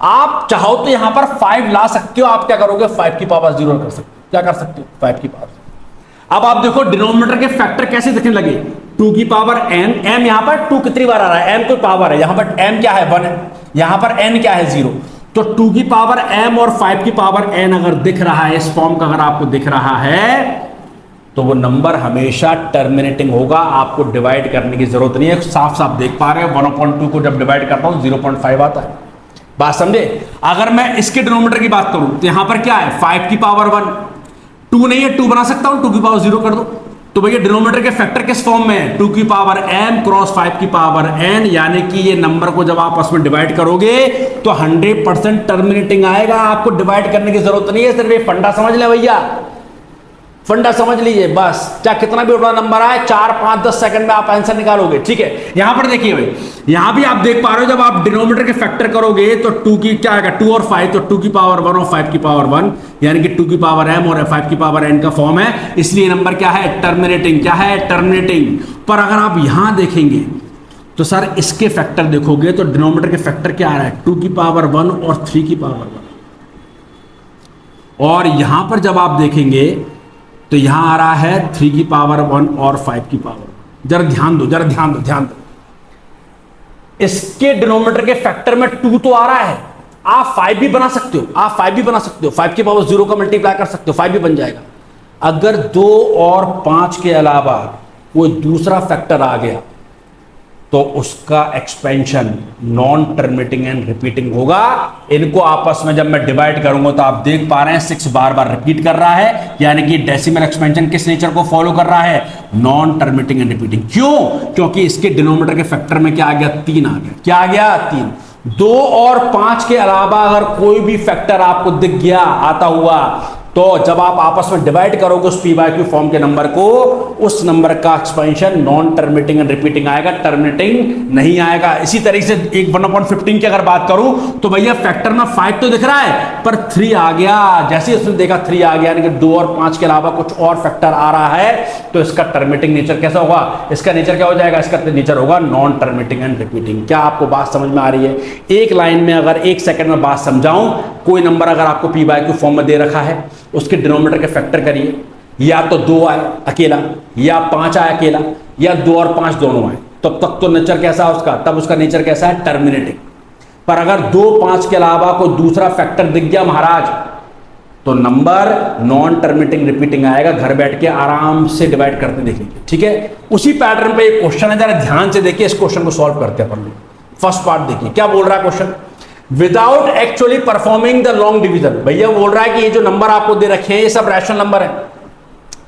आप चाहो तो यहां पर 5 ला सकते हो, आप क्या करोगे 5 की पावर 0 कर सकते हो, क्या कर सकते हो 5 की पावर। अब आप देखो डिनोमिनेटर के फैक्टर कैसे दिखने लगे, 2 की पावर m यहां पर 2 कितनी बार आ रहा है, m कोई पावर है, यहां पर m क्या है 1 है, यहां पर n क्या है 0, तो 2 की पावर m और 5 की पावर n अगर दिख रहा है, इस फॉर्म का अगर आपको दिख रहा है तो वो नंबर हमेशा टर्मिनेटिंग होगा, आपको डिवाइड करने की जरूरत नहीं है। साफ साफ देख पा रहे हो 1/2 को जब डिवाइड करता हूं 0.5 आता है, बात समझे। अगर मैं इसके डिनोमिनेटर की बात करूं तो यहां पर क्या है 5 की पावर 1, 2 नहीं है 2 बना सकता हूं, 2 की पावर 0 कर दो, तो भैया डिनोमिनेटर के फैक्टर किस फॉर्म में है 2 की पावर m क्रॉस 5 की पावर n, यानी कि ये नंबर को जब आप आपस में डिवाइड करोगे तो 100% टर्मिनेटिंग आएगा, आपको डिवाइड करने की जरूरत नहीं है। सिर्फ ये फंडा समझ ले भैया, फंडा समझ लीजिए बस, चाहे कितना भी बड़ा नंबर आए 4, 5, 10 सेकंड में आप आंसर निकालोगे, ठीक है। यहां पर देखिए भाई, यहां भी आप देख पा रहे हो जब आप डिनोमिनेटर के फैक्टर करोगे तो 2 की क्या आएगा 2 और 5, तो 2 की पावर 1 और 5 की पावर 1, यानी कि 2 की पावर m और 5 की पावर n का फॉर्म है, इसलिए नंबर क्या है टर्मिनेटिंग, क्या है टर्मिनेटिंग। पर अगर आप यहां देखेंगे तो सर इसके फैक्टर देखोगे तो डिनोमिनेटर के फैक्टर क्या आ रहा है 2 की पावर 1 और 3 की पावर 1, और यहां पर जब आप देखेंगे तो यहां आ रहा है 3 की पावर 1 और 5 की पावर 1। जरा ध्यान दो, जरा ध्यान दो, ध्यान दो, इसके डिनोमिनेटर के फैक्टर में 2 तो आ रहा है, आप 5 भी बना सकते हो, आप 5 भी बना सकते हो, 5 की पावर 0 का मल्टीप्लाई कर सकते हो, 5 भी बन जाएगा। अगर 2 और 5 के अलावा कोई दूसरा फैक्टर आ गया तो उसका expansion non terminating and repeating होगा। इनको आपस में जब मैं डिवाइड करूंगा तो आप देख पा रहे हैं 6 बार बार रिपीट कर रहा है, यानी कि डेसिमल एक्सपेंशन किस नेचर को फॉलो कर रहा है नॉन टर्मिनेटिंग एंड रिपीटिंग। क्यों, क्योंकि इसके डिनोमिनेटर के फैक्टर में क्या आ गया 3 आ गया, क्या आ गया 3। 2 और 5 के अलावा अगर कोई भी फैक्टर आपको दिख गया आता हुआ तो जब आप आपस में डिवाइड करोगे उस पी बाय क्यू फॉर्म के नंबर को, उस नंबर का expansion non terminating and repeating आएगा, टर्मिनेटिंग नहीं आएगा। इसी तरीके से एक 1/15 की अगर बात करूं तो भैया फैक्टर में 5 तो दिख रहा है पर 3 आ गया, जैसे ही उसने देखा 3 आ गया, यानी कि 2 और 5 के अलावा कुछ और फैक्टर आ रहा है तो इसका टर्मिनेटिंग नेचर कैसा होगा, इसका नेचर क्या हो जाएगा, इसका नेचर होगा नॉन टर्मिनेटिंग एंड रिपीटिंग। क्या आपको बात समझ में आ रही है? एक लाइन में अगर 1 सेकंड में बात समझाऊं, कोई नंबर अगर आपको पी बाय क्यू फॉर्म में दे रखा है उसके डिनोमिनेटर के फैक्टर करिए, या तो 2 आए अकेला या 5 आए अकेला या 2 और 5 दोनों आए, तब तक तो नेचर कैसा है उसका, तब उसका नेचर कैसा है टर्मिनेटिंग। पर अगर 2, 5 के अलावा कोई दूसरा फैक्टर दिख गया महाराज तो नंबर नॉन टर्मिनेटिंग रिपीटिंग आएगा। घर बैठ के आराम से डिवाइड करते देखिए, ठीक है। उसी पैटर्न पे एक क्वेश्चन है, जरा ध्यान से देखिए, इस क्वेश्चन को सॉल्व करते हैं अपन लोग। फर्स्ट पार्ट देखिए क्या बोल रहा है question, without actually performing the long division. भैया बोल रहा है कि ये जो नंबर आपको दे रखे हैं ये सब रैशनल नंबर है।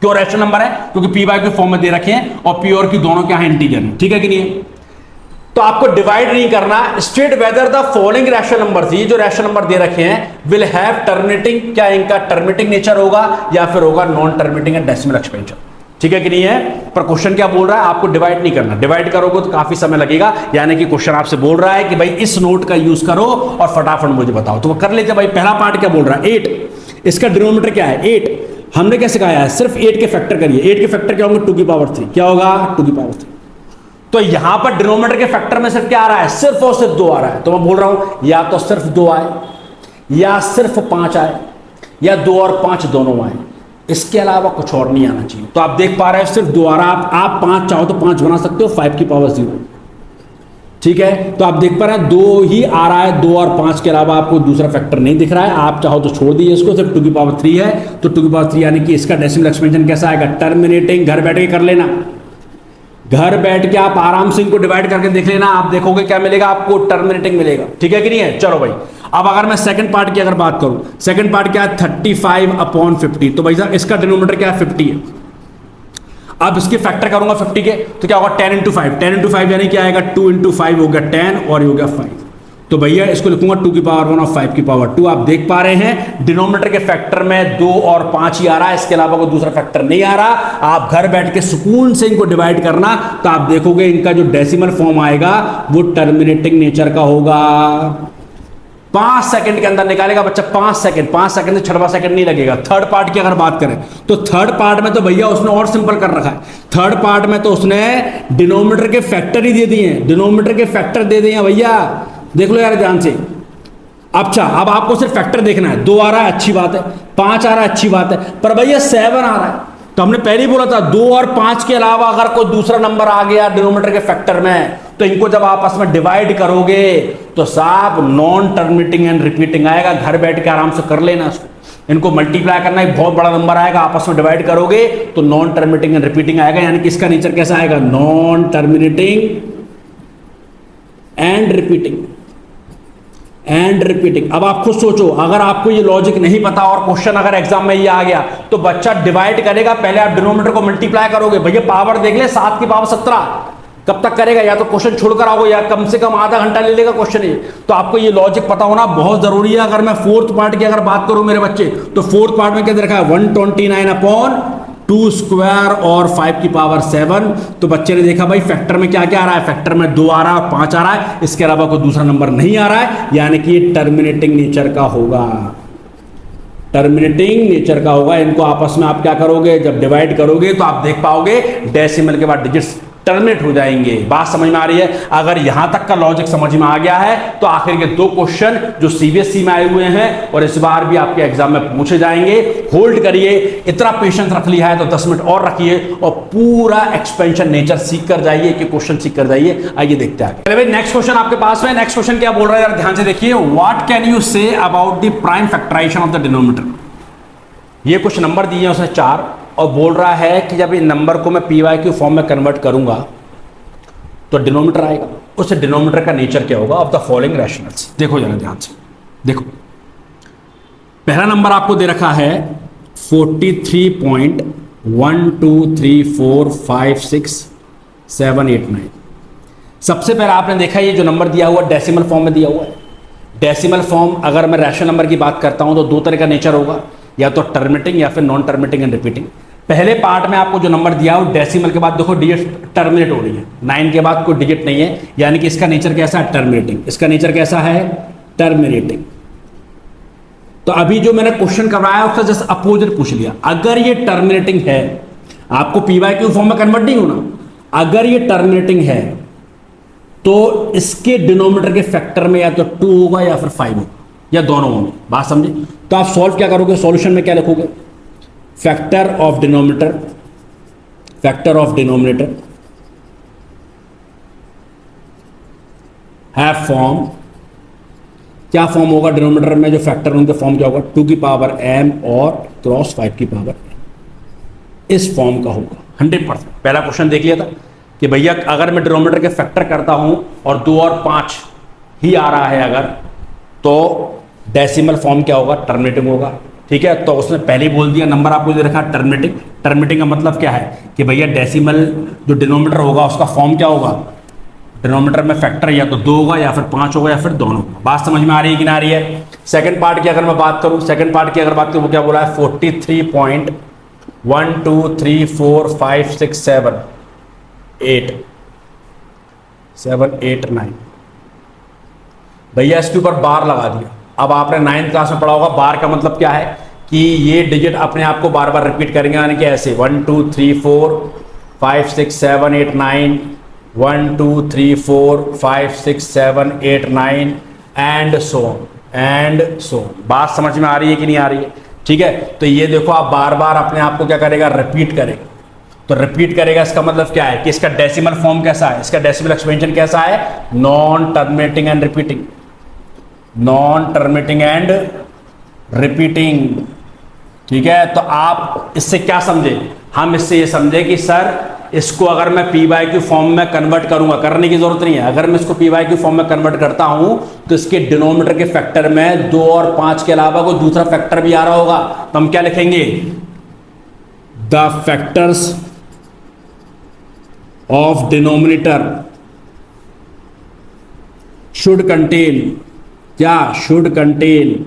क्यों रैशनल नंबर है? क्योंकि पी बाय क्यू फॉर्म में दे रखे हैं और पी और क्यू दोनों क्या है इंटीजर है, ठीक है कि नहीं है। तो आपको डिवाइड नहीं करना, state whether the following rational number, ये जो रैशनल नंबर दे रखे हैं विल हैव टर्मिनेटिंग, क्या इनका टर्मिनेटिंग नेचर होगा या फिर होगा non terminating and decimal expansion. ठीक है कि नहीं है? पर क्वेश्चन क्या बोल रहा है, आपको डिवाइड नहीं करना, डिवाइड करोगे तो काफी समय लगेगा, यानी कि क्वेश्चन आपसे बोल रहा है कि भाई इस नोट का यूज करो और फटाफट मुझे बताओ। तो वो कर लेते भाई। पहला पार्ट क्या बोल रहा है, 8, इसका डिनोमिनेटर क्या है 8, हमने क्या सिखाया है, सिर्फ 8 के फैक्टर करिए। 8 के फैक्टर क्या होंगे, 2 की पावर 3, क्या होगा 2 की पावर 3। तो यहां पर डिनोमिनेटर के फैक्टर में सिर्फ क्या आ रहा है, सिर्फ और सिर्फ 2 आ रहा है। तो मैं बोल रहा हूं या तो सिर्फ 2 आए या सिर्फ 5 आए या 2 और 5 दोनों आए, इसके अलावा कुछ और नहीं आना चाहिए। तो आप देख पा रहे हैं सिर्फ 2 आ रहा है। आप 5 चाहो तो 5 बना सकते हो, 5 की पावर 0। ठीक है, तो आप देख पा रहे हैं 2 ही आ रहा है, 2 और 5 के अलावा आपको दूसरा फैक्टर नहीं दिख रहा है। आप चाहो तो छोड़ दीजिए इसको, सिर्फ 2 की पावर 3 है। तो 2 की पावर 3 यानी कि इसका डेसिमल एक्सपेंशन कैसा आएगा, टर्मिनेटिंग। घर बैठ के कर लेना, घर बैठ के आप आराम से इनको डिवाइड करके देख लेना, आप देखोगे क्या मिलेगा आपको, टर्मिनेटिंग मिलेगा। ठीक है कि नहीं है? चलो भाई, अब अगर मैं सेकंड पार्ट की अगर बात करूं, सेकंड पार्ट क्या है 35/50। तो भाई साहब इसका डिनोमिनेटर क्या है 50 है। अब इसके फैक्टर करूंगा 50 के, तो क्या होगा 10 × 5, 10 × 5 यानी क्या आएगा 2 × 5 हो गया 10 और ये हो गया 5। तो भैया इसको लिखूंगा 2 की पावर 1 और 5 की पावर 2। आप देख पा रहे हैं डिनोमिनेटर के फैक्टर में 2 और 5 ही आ रहा है, इसके अलावा कोई दूसरा फैक्टर नहीं आ रहा। आप घर बैठ के सुकून से इनको डिवाइड करना, तो आप देखोगे इनका जो डेसिमल फॉर्म आएगा वो टर्मिनेटिंग नेचर का होगा। 5 सेकंड के अंदर निकालेगा बच्चा, 5 सेकंड, 5 सेकंड से 6वां सेकंड नहीं लगेगा। थर्ड पार्ट की अगर बात करें तो थर्ड पार्ट में तो भैया उसने और सिंपल कर रखा है। थर्ड पार्ट में तो उसने डिनोमिनेटर के फैक्टर ही दे दिए हैं, डिनोमिनेटर के फैक्टर दे दिए हैं भैया। देख लो यार ध्यान से। अच्छा, अब आपको सिर्फ फैक्टर देखना है। 2 आ रहा है अच्छी बात है, 5 आ रहा है अच्छी बात है, पर भैया 7 आ रहा है। तो हमने पहले ही बोला था 2 और 5 के अलावा अगर कोई दूसरा नंबर आ गया डिनोमिनेटर के फैक्टर में, तो इनको जब आपस में डिवाइड करोगे तो साहब नॉन टर्मिनेटिंग एंड रिपीटिंग आएगा। घर बैठ के आराम से कर लेना इसको। इनको मल्टीप्लाई करना, एक बहुत बड़ा नंबर आएगा, आपस में डिवाइड करोगे तो नॉन टर्मिनेटिंग एंड रिपीटिंग आएगा। यानी कि इसका नेचर कैसा आएगा, non terminating and repeating, and repeating. अब आप खुद सोचो, अगर आपको ये लॉजिक नहीं पता और क्वेश्चन अगर एग्जाम में ये आ गया, तो बच्चा डिवाइड करेगा, पहले आप डिनोमिनेटर को मल्टीप्लाई करोगे। भैया पावर देख ले, 7 की पावर 17 कब तक करेगा, या तो क्वेश्चन छोड़कर आओगे या कम से कम आधा घंटा ले लेगा क्वेश्चन ये। तो आपको ये लॉजिक पता होना बहुत जरूरी है। अगर मैं फोर्थ पार्ट की अगर बात करूं मेरे बच्चे, तो फोर्थ पार्ट में क्या दे रखा है 129/2 स्क्वायर और 5 की पावर 7। तो बच्चे ने देखा भाई फैक्टर में क्या क्या आ रहा है, फैक्टर में 2 आ रहा है, 5 आ रहा है, इसके अलावा कोई दूसरा नंबर नहीं आ रहा है, यानी कि ये टर्मिनेटिंग नेचर का होगा, टर्मिनेटिंग नेचर का होगा। इनको आपस में आप क्या करोगे, जब डिवाइड करोगे तो आप देख पाओगे डेसिमल के बाद डिजिट्स टर्मिनेट हो जाएंगे। बात समझ में आ रही है? अगर यहां तक का लॉजिक समझ में आ गया है तो आखिर के 2 क्वेश्चन जो सीबीएसई में आए हुए हैं और इस बार भी आपके एग्जाम में पूछे जाएंगे। होल्ड करिए, इतना पेशेंस रख लिया है तो 10 मिनट और रखिए और पूरा एक्सपेंशन नेचर सीख कर जाइए, कि क्वेश्चन सीख कर जाइए। आइए देखते हैं आगे। भाई नेक्स्ट क्वेश्चन आपके पास में, नेक्स्ट क्वेश्चन क्या बोल रहा है यार ध्यान से देखिए। What can you say about the prime factorisation of the denominator. ये कुछ नंबर दिए हैं उसने 4 और बोल रहा है कि जब इन नंबर को मैं PYQ फॉर्म में कन्वर्ट करूंगा तो डिनोमिनेटर आएगा। उस डिनोमिनेटर का नेचर क्या होगा ऑफ द फॉलोइंग रैशनल्स। देखो जरा ध्यान से देखो, पहला नंबर आपको दे रखा है 43.12345678 सबसे पहले आपने देखा ये जो नंबर दिया हुआ डेसिमल फॉर्म में दिया हुआ है। डेसिमल फॉर्म अगर मैं रैशनल नंबर की बात करता हूं तो 2 तरह का नेचर होगा, या तो टर्मिनेटिंग या फिर नॉन टर्मिनेटिंग एंड रिपीटिंग। पहले पार्ट में आपको जो नंबर दिया हो डेसिमल के बाद देखो डिजिट टर्मिनेट हो रही है, 9 के बाद कोई डिजिट नहीं है, यानी कि इसका नेचर कैसा है, टर्मिनेटिंग। इसका नेचर कैसा है, टर्मिनेटिंग। तो अभी जो मैंने क्वेश्चन करवाया उसका जस्ट अपोजिट पूछ लिया। अगर ये टर्मिनेटिंग है, आपको PYQ फॉर्म में कन्वर्ट नहीं होना, अगर ये टर्मिनेटिंग है तो इसके डिनोमिनेटर के फैक्टर में या तो 2 होगा या फिर 5 होगा, या दोनों होंगे। बात समझे? तो आप सॉल्व क्या करोगे, सॉल्यूशन में क्या लिखोगे, factor of denominator, factor of denominator have form, क्या फॉर्म होगा डिनोमिनेटर में जो फैक्टर उनके फॉर्म क्या होगा, 2 की पावर m और क्रॉस 5 की पावर n, इस फॉर्म का होगा 100%। पहला क्वेश्चन देख लिया था कि भैया अगर मैं डिनोमिनेटर के फैक्टर करता हूं और 2 और 5 ही आ रहा है अगर, तो डेसिमल फॉर्म क्या होगा, टर्मिनेटिंग होगा। ठीक है, तो उसने पहले ही बोल दिया नंबर आपको दे रखा टर्मिनेटिंग। टर्मिनेटिंग का मतलब क्या है कि भैया डेसिमल जो डिनोमिनेटर होगा उसका फॉर्म क्या होगा, डिनोमिनेटर में फैक्टर या तो 2 होगा या फिर 5 होगा या फिर दोनों होगा। बात समझ में आ रही है कि ना आ रही है? सेकंड पार्ट की अगर मैं बात करूं, सेकंड पार्ट की अगर बात करूं, वो क्या बोला है? 43.1 2 3 4 5 6 7 8 7 8 9। भैया इसके ऊपर बार लगा दिया। अब आपने 9th क्लास में पढ़ा होगा बार का मतलब क्या है कि ये डिजिट अपने आप को बार बार रिपीट करेंगे, यानी कि ऐसे 1 2 3 4 5 6 7 8 9 1 2 3 4 5 6 7 8 9 एंड सो बात समझ में आ रही है कि नहीं आ रही है? ठीक है, तो ये देखो आप बार बार अपने आप को क्या करेगा? रिपीट करेगा। तो रिपीट करेगा इसका मतलब क्या है कि इसका डेसिमल फॉर्म कैसा है, इसका डेसिमल एक्सपेंशन कैसा है? Non terminating and repeating, non terminating and repeating. ठीक है, तो आप इससे क्या समझे? हम इससे ये समझे कि सर इसको अगर मैं पी बाई क्यू फॉर्म में कन्वर्ट करूंगा, करने की जरूरत नहीं है, अगर मैं इसको पी बाई क्यू फॉर्म में कन्वर्ट करता हूं तो इसके डिनोमिनेटर के फैक्टर में 2 और 5 के अलावा कोई दूसरा फैक्टर भी आ रहा होगा, तो हम क्या लिखेंगे? The factors of denominator should contain, क्या? Should contain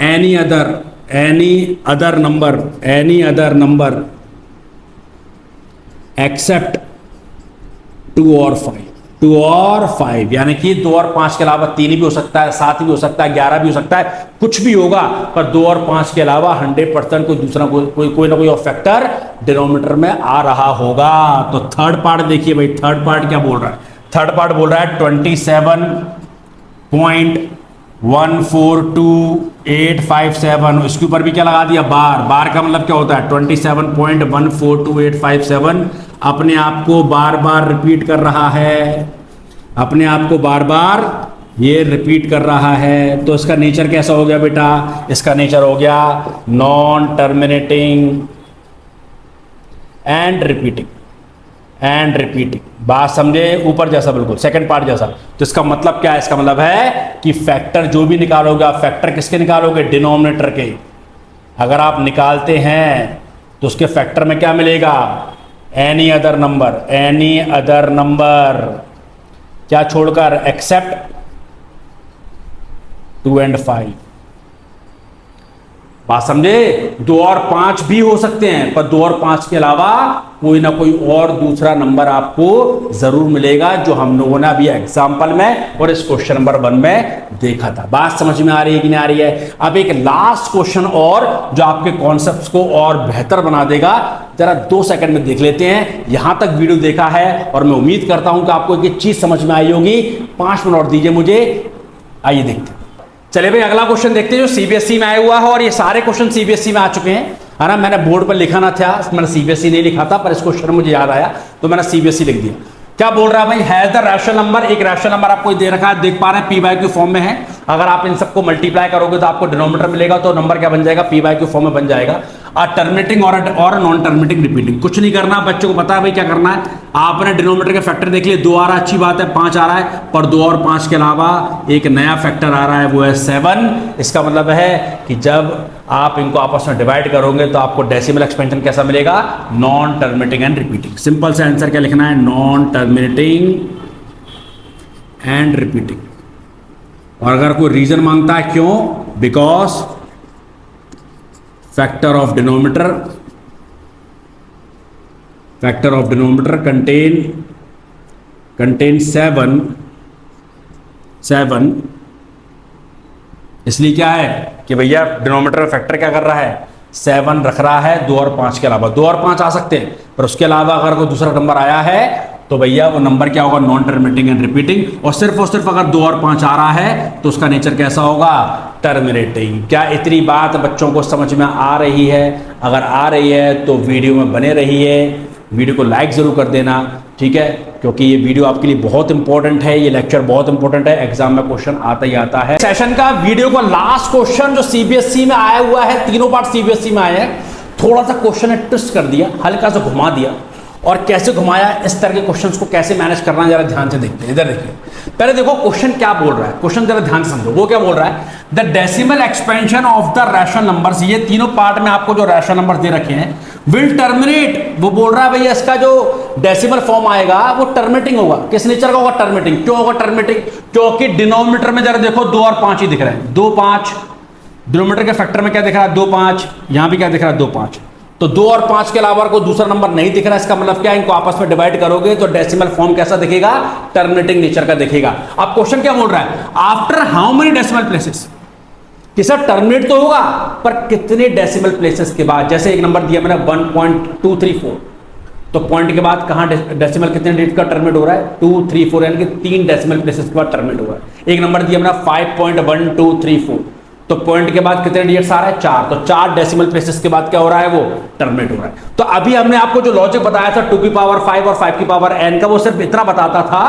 any other number except 2 और 5, यानी कि 2 और 5 के अलावा 3 भी हो सकता है, 7 भी हो सकता है, 11 भी हो सकता है, कुछ भी होगा, पर 2 और 5 के अलावा 100% कोई दूसरा कोई ना कोई और फैक्टर डिनोमिनेटर में आ रहा होगा। तो थर्ड पार्ट देखिए भाई, थर्ड पार्ट क्या बोल रहा है? थर्ड पार्ट बोल रहा है 27.142857, इसके ऊपर भी क्या लगा दिया? बार। बार का मतलब क्या होता है? 27.142857 अपने आप को बार बार रिपीट कर रहा है, अपने आप को बार बार ये रिपीट कर रहा है। तो इसका नेचर कैसा हो गया बेटा? इसका नेचर हो गया नॉन टर्मिनेटिंग एंड रिपीटिंग। बात समझे? ऊपर जैसा बिल्कुल सेकंड पार्ट जैसा। तो इसका मतलब क्या है? इसका मतलब है कि फैक्टर जो भी निकालोगे आप, फैक्टर किसके निकालोगे? डिनोमिनेटर के। अगर आप निकालते हैं तो उसके फैक्टर में क्या मिलेगा? एनी अदर नंबर, क्या छोड़कर? एक्सेप्ट 2 और 5। बात समझे? 2 और 5 भी हो सकते हैं, पर 2 और 5 के अलावा कोई ना कोई और दूसरा नंबर आपको जरूर मिलेगा, जो हम लोगों ने अभी एग्जाम्पल में और इस क्वेश्चन नंबर 1 में देखा था। बात समझ में आ रही है कि नहीं आ रही है? अब एक लास्ट क्वेश्चन और जो आपके कॉन्सेप्ट्स को और बेहतर बना देगा, जरा 2 सेकंड में देख लेते हैं। यहां तक वीडियो देखा है और मैं उम्मीद करता हूं कि आपको एक चीज समझ में आई होगी। 5 मिनट और दीजिए मुझे, आइए देखते हैं। चलिए भाई अगला क्वेश्चन देखते हैं जो सीबीएसई में आया हुआ है, और ये सारे क्वेश्चन सीबीएसई में आ चुके हैं, है ना। मैंने बोर्ड पर लिखा ना था, मैंने सीबीएसई नहीं लिखा था, पर इस क्वेश्चन मुझे याद आया तो मैंने सीबीएसई लिख दिया। क्या बोल रहा है भाई? हैज द रैशनल नंबर, एक रैशनल नंबर आपको दे रखा है, देख पा रहे हैं, पी बाई क्यू फॉर्म में है। अगर आप इन सबको मल्टीप्लाई करोगे तो आपको डिनोमिनेटर मिलेगा, तो नंबर क्या बन जाएगा? पी बाई क्यू फॉर्म में बन जाएगा। टर्मिनेटिंग और नॉन टर्मिनेटिंग रिपीटिंग। कुछ नहीं करना, बच्चों को पता है भाई क्या करना है। आपने डिनोमिनेटर के फैक्टर देख लिए, 2 आ रहा है, अच्छी बात है, 5 आ रहा है, पर 2 और 5 के अलावा एक नया फैक्टर आ रहा है, वो है 7। इसका मतलब है कि जब आप इनको आपस में डिवाइड करोगे तो आपको डेसिमल एक्सपेंशन कैसा मिलेगा? Non terminating and repeating. Simple सा आंसर क्या लिखना है? Non terminating and repeating. और अगर कोई रीजन मांगता है क्यों? Because factor of denominator contain 7। इसलिए क्या है कि भैया डिनोमिनेटर फैक्टर क्या कर रहा है? 7 रख रहा है, 2 और 5 के अलावा। 2 और 5 आ सकते हैं, पर उसके अलावा अगर कोई दूसरा नंबर आया है तो भैया वो नंबर क्या होगा? Non terminating and repeating. और सिर्फ अगर 2 और 5 आ रहा है तो उसका नेचर कैसा होगा? टर्मिनेटिंग। क्या इतनी बात बच्चों को समझ में आ रही है? अगर आ रही है तो वीडियो में बने रहिए, वीडियो को लाइक जरूर कर देना, ठीक है, क्योंकि ये वीडियो आपके लिए बहुत इंपॉर्टेंट है, ये लेक्चर बहुत इंपॉर्टेंट है, एग्जाम में क्वेश्चन आता ही आता है। सेशन का वीडियो का लास्ट क्वेश्चन जो सीबीएसई में आया हुआ है, तीनों पार्ट सीबीएसई में आए हैं, थोड़ा सा क्वेश्चन ने ट्विस्ट कर दिया, हल्का सा घुमा दिया, और कैसे घुमाया, इस तरह के क्वेश्चंस को कैसे मैनेज करना है जरा ध्यान से देखते हैं। इधर देखिए, पहले देखो क्वेश्चन क्या बोल रहा है, क्वेश्चन जरा ध्यान से समझो। वो क्या बोल रहा है, the decimal expansion of the rational numbers, ये तीनों पार्ट में आपको जो रैशनल नंबर्स दे रखे हैं, विल टर्मिनेट, वो बोल रहा है भैया इसका जो डेसिमल फॉर्म आएगा वो टर्मिनेटिंग होगा। किस नेचर का होगा, टर्मिनेटिंग। क्यों होगा टर्मिनेटिंग, क्योंकि डिनोमिनेटर में जरा देखो 2 और 5 ही दिख रहे हैं, 2 5, डिनोमिनेटर के फैक्टर में क्या दिख रहा है, 2 5, यहां भी क्या दिख रहा है, 2 5। तो 2 और 5 के अलावा कोई दूसरा नंबर नहीं दिख रहा, इसका मतलब क्या है, इनको आपस में डिवाइड करोगे तो डेसिमल फॉर्म कैसा दिखेगा, टर्मिनेटिंग नेचर का दिखेगा। अब क्वेश्चन क्या बोल रहा है, after how many decimal places, कि सर टर्मिनेट तो होगा पर कितने डेसिमल प्लेसेस के बाद। जैसे एक नंबर दिया मैंने 1.234, तो पॉइंट के बाद कहां डेसिमल कितने डिजिट का टर्मिनेट हो रहा है, 2 3 4, यानी कि 3 डेसिमल प्लेसेस के बाद टर्मिनेट हो रहा है। एक नंबर दिया मैंने 5.1234, तो पॉइंट के बाद कितने डिजिट्स आ रहा है, 4, तो 4 डेसिमल प्लेसेस के बाद क्या हो रहा है, वो टर्मिनेट हो रहा है। तो अभी हमने आपको जो लॉजिक बताया था 2 की पावर 5 और 5 की पावर n का, वो सिर्फ इतना बताता था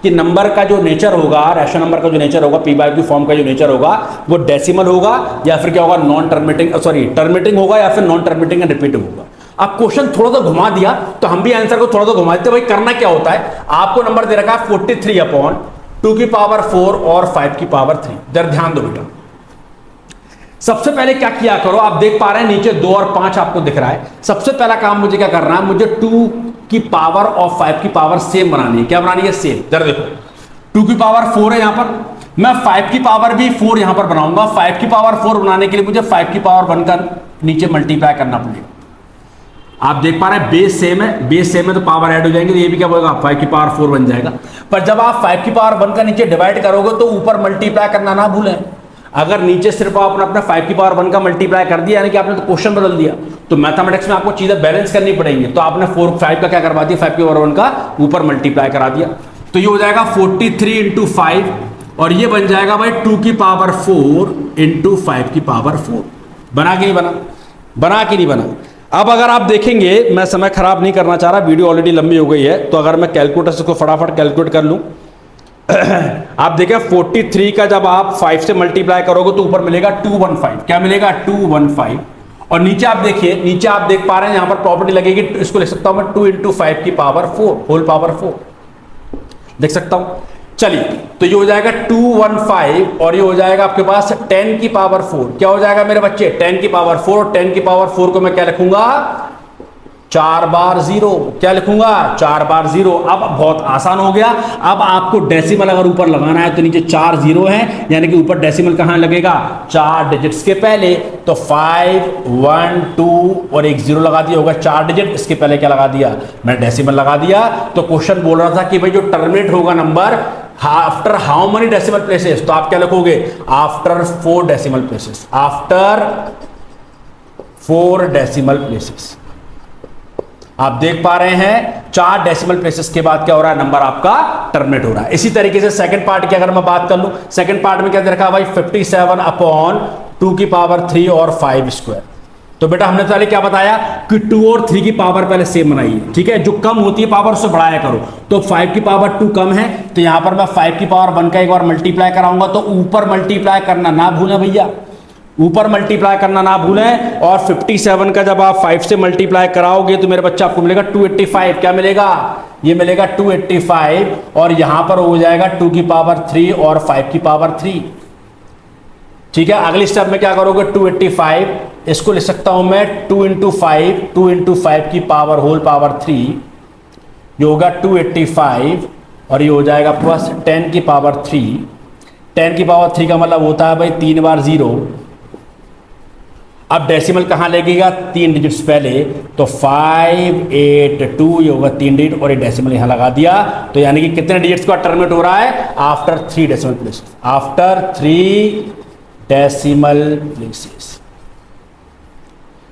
कि नंबर का जो नेचर होगा, रैशनल नंबर का जो नेचर होगा, p बाय q फॉर्म का जो नेचर होगा वो डेसिमल होगा या फिर क्या होगा, नॉन टर्मिनेटिंग, सॉरी टर्मिनेटिंग होगा या फिर नॉन टर्मिनेटिंग एंड रिपीटिंग होगा। अब क्वेश्चन थोड़ा सा घुमा दिया तो हम भी आंसर को थोड़ा सा घुमा देते। भाई करना क्या होता है, आपको नंबर दे रखा है 43/2 की पावर 4 और 5 की पावर 3। जरा ध्यान दो बेटा, सबसे पहले क्या किया करो, आप देख पा रहे हैं नीचे 2 और 5 आपको दिख रहा है। सबसे पहला काम मुझे क्या करना है, मुझे 2 की पावर और 5 की पावर सेम बनानी है। क्या बनानी है, सेम। जरा देखो 2 की पावर 4 है यहां पर, मैं 5 की पावर भी 4 यहां पर बनाऊंगा। 5 की पावर 4 बनाने के लिए मुझे 5 की पावर 1 का नीचे मल्टीप्लाई करना पड़ेगा। आप देख पा रहे हैं बेस सेम है, बेस सेम है तो पावर ऐड हो जाएंगे, तो ये भी क्या होगा, 5 की पावर 4 बन जाएगा। पर जब आप 5 की पावर 1 का नीचे डिवाइड करोगे तो ऊपर मल्टीप्लाई करना ना भूलें। अगर नीचे सिर्फ आपने अपना 5 की पावर 1 का मल्टीप्लाई कर दिया, यानी कि आपने तो क्वेश्चन बदल दिया, तो मैथमेटिक्स में आपको चीजें बैलेंस करनी पड़ेंगी। तो आपने 4 5 का क्या करवा दिया, 5 की पावर 1 का ऊपर मल्टीप्लाई करा दिया, तो ये हो जाएगा 43 × 5 और ये बन जाएगा भाई 2 की पावर 4 × 5 की पावर 4। बना कि नहीं बना, बना कि नहीं बना। अब अगर आप देखेंगे, मैं समय खराब नहीं करना चाह रहा, वीडियो ऑलरेडी लंबी हो गई है, तो अगर मैं कैलकुलेटर से इसको फटाफट कैलकुलेट कर लूं आप देखें 43 का जब आप 5 से मल्टीप्लाई करोगे तो ऊपर मिलेगा 215। क्या मिलेगा, 215। और नीचे आप देखिए, नीचे आप देख पा रहे हैं यहां पर प्रॉपर्टी लगेगी, इसको लिख सकता हूं मैं 2 × 5 की पावर 4 होल पावर 4 देख सकता हूं। चलिए, तो ये हो जाएगा 215 और ये हो जाएगा आपके पास 10 की पावर 4। क्या हो जाएगा मेरे बच्चे, 10 की पावर 4। और 10 की पावर 4 को मैं क्या लिखूंगा, 4 बार 0। क्या लिखूंगा, 4 बार 0। अब बहुत आसान हो गया। अब आपको डेसिमल अगर ऊपर लगाना है तो नीचे 4 0 है, यानी कि ऊपर डेसिमल कहां लगेगा, 4 डिजिट्स के पहले। तो 5 1 2 और एक 0 लगा दिया होगा 4 डिजिट, इसके पहले क्या लगा दिया, मैंने डेसिमल लगा दिया। तो क्वेश्चन बोल रहा था कि भाई जो टर्मिनेट होगा number after how many decimal places, तो आप क्या लिखोगे, after 4 decimal places, after 4 decimal places. आप देख पा रहे हैं 4 डेसिमल प्लेसेस के बाद क्या हो रहा है, नंबर आपका टर्मिनेट हो रहा है। इसी तरीके से सेकंड पार्ट की अगर मैं बात कर लूं, सेकंड पार्ट में क्या दे रखा है भाई, 57/2 की पावर 3 और 5 स्क्वायर। तो बेटा हमने पहले क्या बताया कि 2 और 3 की पावर पहले सेम बनाइए, ठीक है। जो कम होती है पावर उससे बढ़ाया करो। तो 5 की पावर 2 कम है, तो यहां पर मैं 5 की पावर 1 का एक बार मल्टीप्लाई कराऊंगा, तो ऊपर मल्टीप्लाई करना ना भूलें भैया, ऊपर मल्टीप्लाई करना ना भूलें। और 57 का जब आप 5 से मल्टीप्लाई कराओगे तो मेरे बच्चा आपको मिलेगा 285। क्या मिलेगा, ये मिलेगा 285 और यहां पर हो जाएगा 2 की पावर 3 और 5 की पावर 3, ठीक है। अगली स्टेप में क्या करोगे, 285 इसको लिख सकता हूं मैं 2 × 5 की पावर होल पावर 3, ये होगा 285 और ये हो जाएगा प्लस 10 की पावर 3। 10 की पावर 3 का मतलब होता है भाई 3 बार 0। अब डेसिमल कहां लगेगा, 3 डिजिट्स पहले, तो 582 ये होगा 3 डिजिट और ये डेसिमल यहां लगा दिया। तो यानी कि कितने डिजिट्स का टर्मिनेट हो रहा है, after 3 decimal places, after 3 decimal places.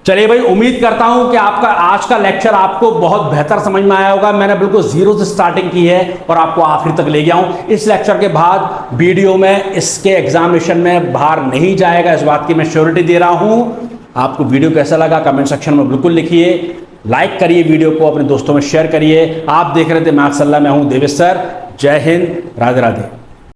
चलिए भाई, उम्मीद करता हूं कि आपका आज का लेक्चर आपको बहुत बेहतर समझ में आया होगा। मैंने बिल्कुल 0 से स्टार्टिंग की है और आपको आखिर तक ले गया हूं। इस लेक्चर के बाद वीडियो में इसके एग्जामिनेशन में बाहर नहीं जाएगा, इस बात की मैं श्योरिटी दे रहा हूं। आपको वीडियो कैसा लगा कमेंट सेक्शन में बिल्कुल लिखिए, लाइक करिए, वीडियो को अपने दोस्तों में शेयर करिए। आप देख रहे थे मैथ्स सल्ला, मैं हूं देवेश सर। जय हिंद, राधे राधे।